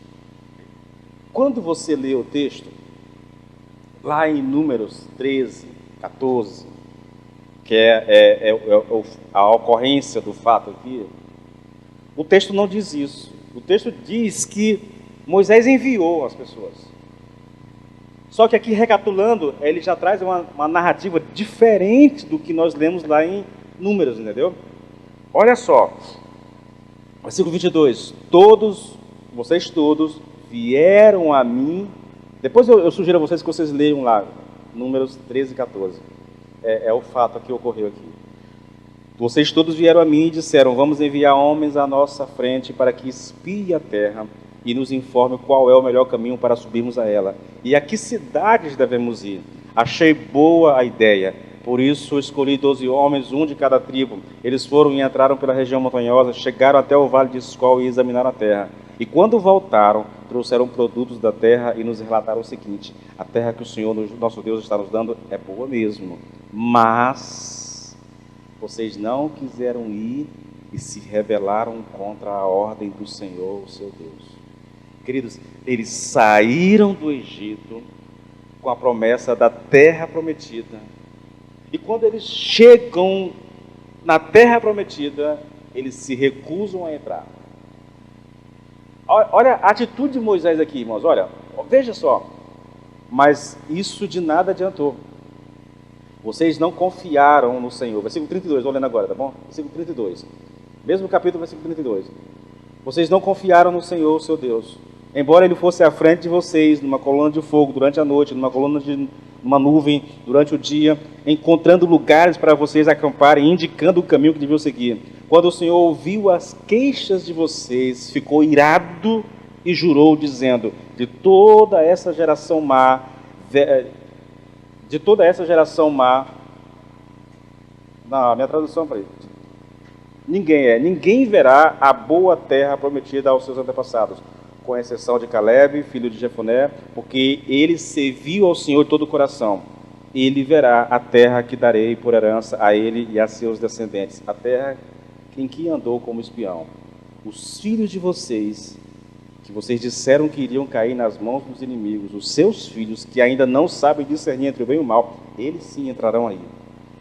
Quando você lê o texto, lá em Números 13, 14, que a ocorrência do fato aqui, o texto não diz isso. O texto diz que Moisés enviou as pessoas. Só que aqui, recapitulando, ele já traz uma narrativa diferente do que nós lemos lá em Números, entendeu? Olha só, versículo 22. Vocês todos vieram a mim. Depois eu sugiro a vocês que vocês leiam lá, Números 13 e 14. É o fato que ocorreu aqui. Vocês todos vieram a mim e disseram: vamos enviar homens à nossa frente para que espie a terra e nos informe qual é o melhor caminho para subirmos a ela. E a que cidades devemos ir? Achei boa a ideia. Por isso escolhi 12 homens, um de cada tribo. Eles foram e entraram pela região montanhosa, chegaram até o vale de Escol e examinaram a terra. E quando voltaram, trouxeram produtos da terra e nos relataram o seguinte: a terra que o Senhor, nosso Deus, está nos dando é boa mesmo, mas vocês não quiseram ir e se rebelaram contra a ordem do Senhor, o seu Deus. Queridos, eles saíram do Egito com a promessa da terra prometida. E quando eles chegam na terra prometida, eles se recusam a entrar. Olha a atitude de Moisés aqui, irmãos. Olha, veja só. Mas isso de nada adiantou. Vocês não confiaram no Senhor. Versículo 32, estou lendo agora, tá bom? Versículo 32. Mesmo capítulo, versículo 32. Vocês não confiaram no Senhor, seu Deus. Embora Ele fosse à frente de vocês, numa coluna de fogo durante a noite, numa coluna de uma nuvem durante o dia, encontrando lugares para vocês acamparem, indicando o caminho que deviam seguir. Quando o Senhor ouviu as queixas de vocês, ficou irado e jurou, dizendo: de toda essa geração má, na minha tradução para isso, ninguém verá a boa terra prometida aos seus antepassados, com exceção de Caleb, filho de Jefoné, porque ele serviu ao Senhor de todo o coração. Ele verá a terra que darei por herança a ele e a seus descendentes, a terra em que andou como espião. Os filhos de vocês, que vocês disseram que iriam cair nas mãos dos inimigos, os seus filhos, que ainda não sabem discernir entre o bem e o mal, eles sim entrarão aí.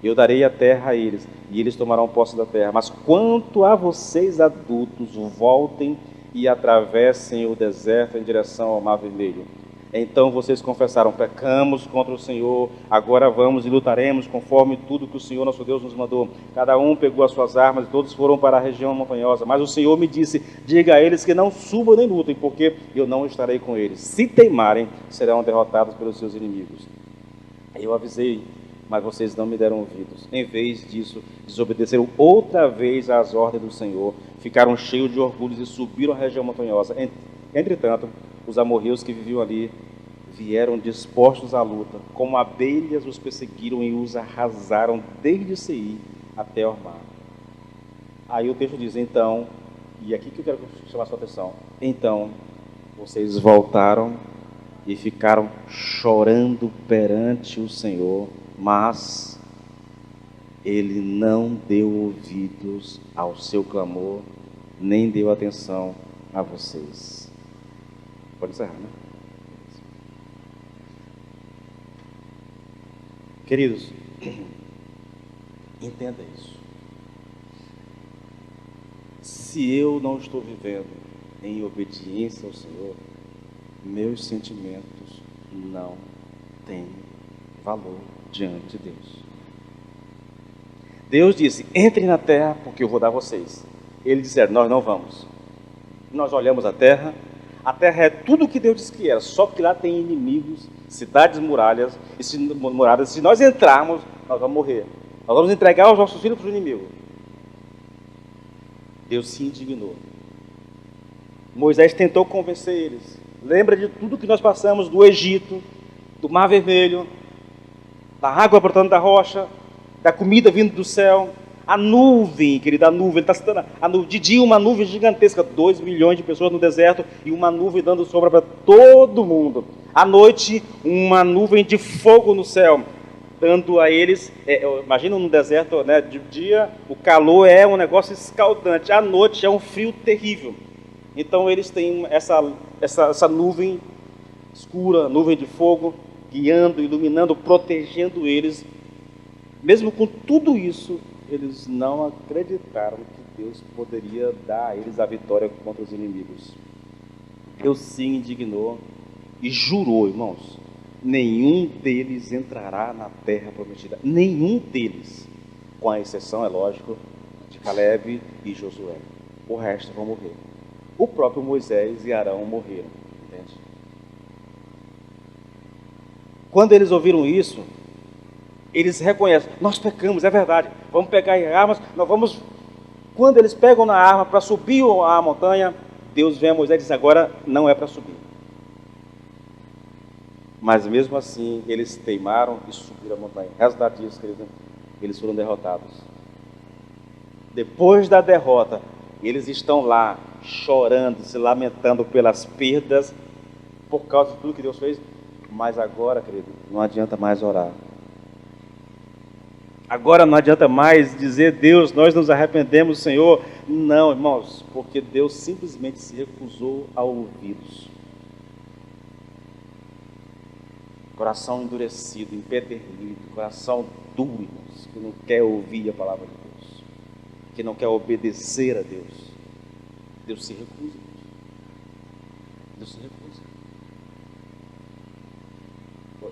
Eu darei a terra a eles, e eles tomarão posse da terra. Mas quanto a vocês adultos, voltem e atravessem o deserto em direção ao Mar Vermelho. Então vocês confessaram: pecamos contra o Senhor, agora vamos e lutaremos conforme tudo que o Senhor nosso Deus nos mandou. Cada um pegou as suas armas e todos foram para a região montanhosa. Mas o Senhor me disse: diga a eles que não subam nem lutem, porque eu não estarei com eles. Se teimarem, serão derrotados pelos seus inimigos. Eu avisei, mas vocês não me deram ouvidos. Em vez disso, desobedeceram outra vez às ordens do Senhor, ficaram cheios de orgulho e subiram a região montanhosa. Entretanto, os amorreus que viviam ali vieram dispostos à luta. Como abelhas os perseguiram e os arrasaram desde Seir até Ormá. Aí o texto diz: então, e aqui que eu quero chamar a sua atenção, então vocês voltaram e ficaram chorando perante o Senhor, mas ele não deu ouvidos ao seu clamor, nem deu atenção a vocês. Pode encerrar, né? Queridos, entenda isso. Se eu não estou vivendo em obediência ao Senhor, meus sentimentos não têm valor diante de Deus. Deus disse: entrem na terra, porque eu vou dar a vocês. Eles disseram: nós não vamos. Nós olhamos a terra é tudo o que Deus disse que era, só que lá tem inimigos, cidades muralhas, muradas. Se nós entrarmos, nós vamos morrer. Nós vamos entregar os nossos filhos para o inimigo. Deus se indignou. Moisés tentou convencer eles. Lembra de tudo que nós passamos do Egito, do Mar Vermelho, da água brotando da rocha, da comida vindo do céu, a nuvem, querida, a nuvem, ele está citando de dia uma nuvem gigantesca, 2 milhões de pessoas no deserto e uma nuvem dando sombra para todo mundo. À noite, uma nuvem de fogo no céu, dando a eles, imagina no deserto, né, de dia o calor é um negócio escaldante, à noite é um frio terrível. Então eles têm essa nuvem escura, nuvem de fogo, guiando, iluminando, protegendo eles. Mesmo com tudo isso, eles não acreditaram que Deus poderia dar a eles a vitória contra os inimigos. Deus se indignou e jurou, irmãos, nenhum deles entrará na terra prometida. Nenhum deles, com a exceção, é lógico, de Caleb e Josué. O resto vão morrer. O próprio Moisés e Arão morreram, entende? Quando eles ouviram isso, eles reconhecem: nós pecamos, é verdade, vamos pegar armas, nós vamos... Quando eles pegam na arma para subir a montanha, Deus vem a Moisés e diz: agora não é para subir. Mas mesmo assim, eles teimaram e subiram a montanha. Resultado disso, querido, eles foram derrotados. Depois da derrota, eles estão lá chorando, se lamentando pelas perdas, por causa de tudo que Deus fez. Mas agora, querido, não adianta mais orar. Agora não adianta mais dizer: Deus, nós nos arrependemos, Senhor. Não, irmãos, porque Deus simplesmente se recusou a ouvi-los. Coração endurecido, empedernido, coração duro, irmãos, que não quer ouvir a palavra de Deus, que não quer obedecer a Deus. Deus se recusa. Deus se recusa.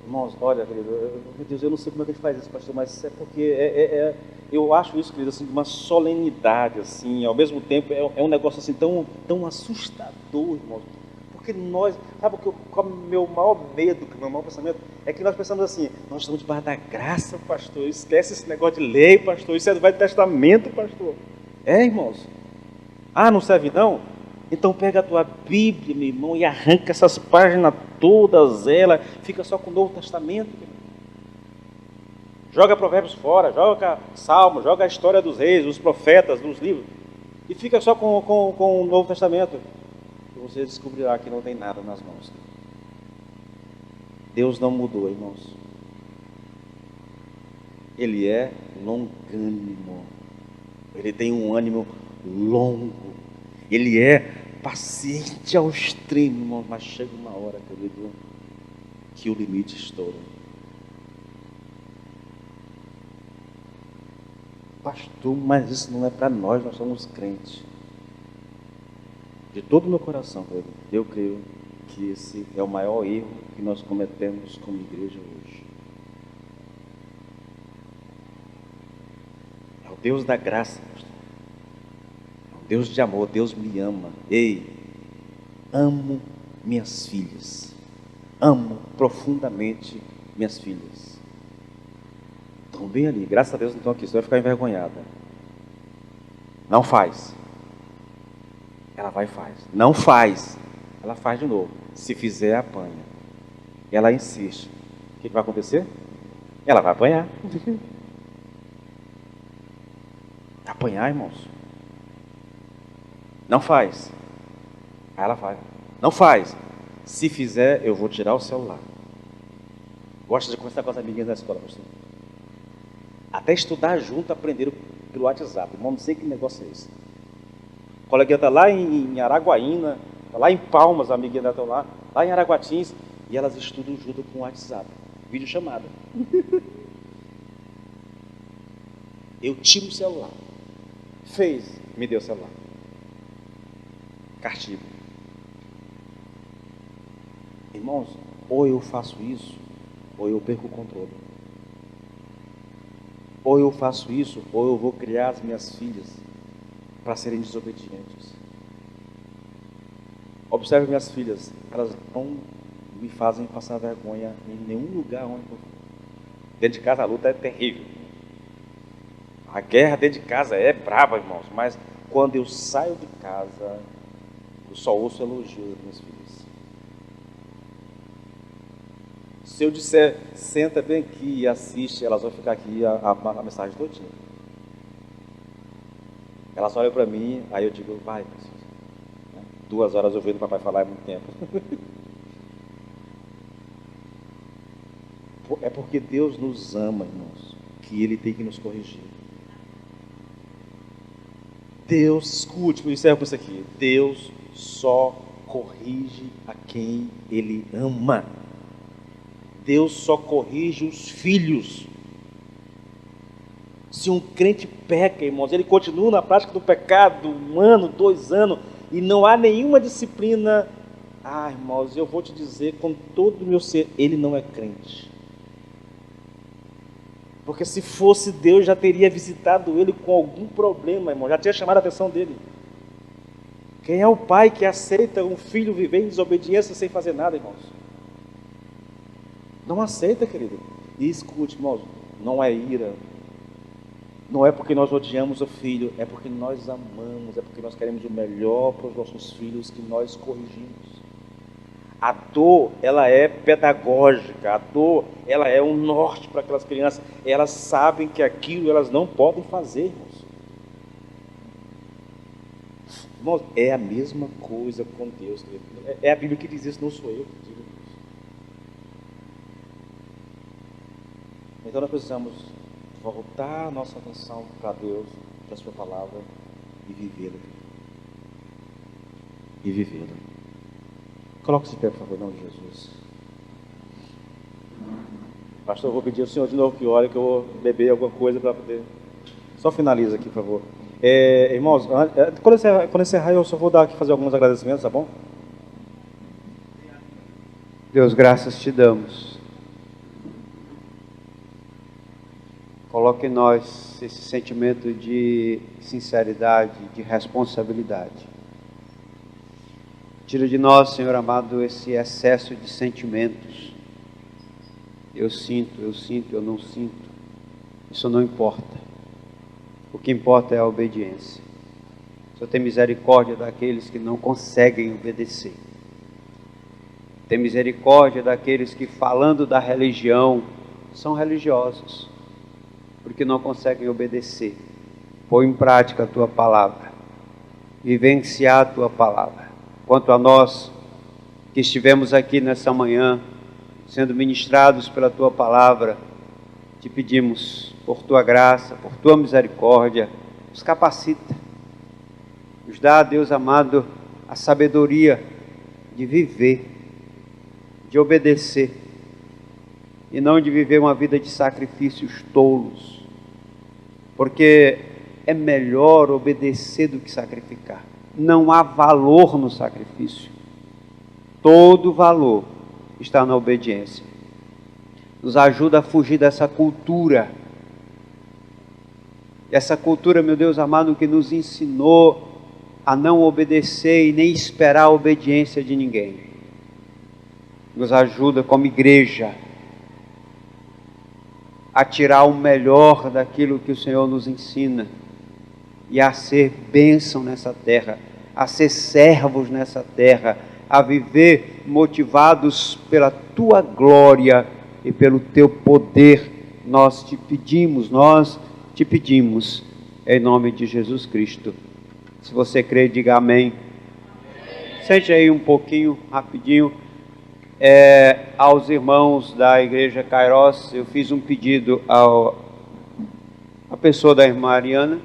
Irmãos, olha, querido, meu Deus, eu não sei como é que ele faz isso, pastor, mas é porque eu acho isso, querido, assim, de uma solenidade, assim, ao mesmo tempo é um negócio assim tão assustador, irmãos, porque nós, sabe qual é o meu maior medo, o meu maior pensamento, é que nós pensamos assim: nós estamos debaixo da graça, pastor, esquece esse negócio de lei, pastor, isso é do Velho Testamento, pastor. Irmãos, não serve não? Então pega a tua Bíblia, meu irmão, e arranca essas páginas todas elas, fica só com o Novo Testamento. Joga Provérbios fora, joga Salmos, joga a história dos reis, dos profetas, dos livros, e fica só com o Novo Testamento. E você descobrirá que não tem nada nas mãos. Deus não mudou, irmãos. Ele é longânimo. Ele tem um ânimo longo. Ele é paciente ao extremo, irmão, mas chega uma hora, querido, que o limite estoura. Pastor, mas isso não é para nós somos crentes. De todo o meu coração, querido, eu creio que esse é o maior erro que nós cometemos como igreja hoje. É o Deus da graça, pastor. É um Deus de amor. Deus me ama. Ei, amo minhas filhas. Amo profundamente minhas filhas. Estão bem ali. Graças a Deus não estão aqui. Você vai ficar envergonhada. Não faz. Ela vai e faz. Não faz. Ela faz de novo. Se fizer, apanha. Ela insiste. O que vai acontecer? Ela vai apanhar. Apanhar, irmãos. Não faz. Aí ela vai. Não faz. Se fizer, eu vou tirar o celular. Gosta de conversar com as amiguinhas da escola, pastor? Até estudar junto, aprenderam pelo WhatsApp. Irmão, não sei que negócio é esse. O coleguinha está lá em Araguaína, está lá em Palmas, a amiguinha dela está lá em Araguatins, e elas estudam junto com o WhatsApp. Vídeo chamada. Eu tiro o celular. Fez, me deu o celular. Castigo. Irmãos, ou eu faço isso, ou eu perco o controle. Ou eu faço isso, ou eu vou criar as minhas filhas para serem desobedientes. Observe minhas filhas, elas não me fazem passar vergonha em nenhum lugar onde eu for. Dentro de casa a luta é terrível. A guerra dentro de casa é brava, irmãos, mas quando eu saio de casa, eu só ouço elogios das minhas filhas. Se eu disser, senta bem aqui e assiste, elas vão ficar aqui a mensagem todinha. Elas olham para mim, aí eu digo, vai, 2 horas ouvindo o papai falar é muito tempo. É porque Deus nos ama, irmãos, que Ele tem que nos corrigir. Deus, escute, eu encerro com isso aqui. Deus só corrige a quem Ele ama. Deus só corrige os filhos. Se um crente peca, irmãos, ele continua na prática do pecado 1 ano, 2 anos, e não há nenhuma disciplina. Irmãos, eu vou te dizer com todo o meu ser, ele não é crente. Porque se fosse Deus, já teria visitado ele com algum problema, irmão, já tinha chamado a atenção dele. Quem é o pai que aceita um filho viver em desobediência sem fazer nada, irmãos? Não aceita, querido. E escute, irmãos, não é ira. Não é porque nós odiamos o filho, é porque nós amamos, é porque nós queremos o melhor para os nossos filhos que nós corrigimos. A dor, ela é pedagógica, a dor, ela é um norte para aquelas crianças. Elas sabem que aquilo elas não podem fazer, irmãos. Irmãos, é a mesma coisa com Deus. É a Bíblia que diz isso, não sou eu que digo. Então nós precisamos voltar a nossa atenção para Deus, para a sua palavra e vivê-la. E vivê-la. Coloque-se de pé, por favor, em nome de Jesus. Pastor, eu vou pedir ao senhor de novo que ore, que eu vou beber alguma coisa para poder... Só finaliza aqui, por favor. Irmãos, quando encerrar, eu só vou dar aqui fazer alguns agradecimentos, tá bom? Deus, graças te damos. Coloque em nós esse sentimento de sinceridade, de responsabilidade. Tira de nós, Senhor amado, esse excesso de sentimentos. Eu sinto, eu não sinto. Isso não importa. O que importa é a obediência. O Senhor tem misericórdia daqueles que não conseguem obedecer. Tem misericórdia daqueles que, falando da religião, são religiosos, porque não conseguem obedecer. Põe em prática a tua palavra, vivenciar a tua palavra. Quanto a nós que estivemos aqui nessa manhã, sendo ministrados pela tua palavra, te pedimos, por tua graça, por tua misericórdia, nos capacita, nos dá, Deus amado, a sabedoria de viver, de obedecer, e não de viver uma vida de sacrifícios tolos, porque é melhor obedecer do que sacrificar. Não há valor no sacrifício. Todo valor está na obediência. Nos ajuda a fugir dessa cultura. Essa cultura, meu Deus amado, que nos ensinou a não obedecer e nem esperar a obediência de ninguém. Nos ajuda como igreja a tirar o melhor daquilo que o Senhor nos ensina e a ser bênção nessa terra, a ser servos nessa terra, a viver motivados pela Tua glória e pelo Teu poder. Nós te pedimos, em nome de Jesus Cristo. Se você crê, diga amém. Sente aí um pouquinho, rapidinho. Aos irmãos da Igreja Kairos, eu fiz um pedido à pessoa da irmã Ariana,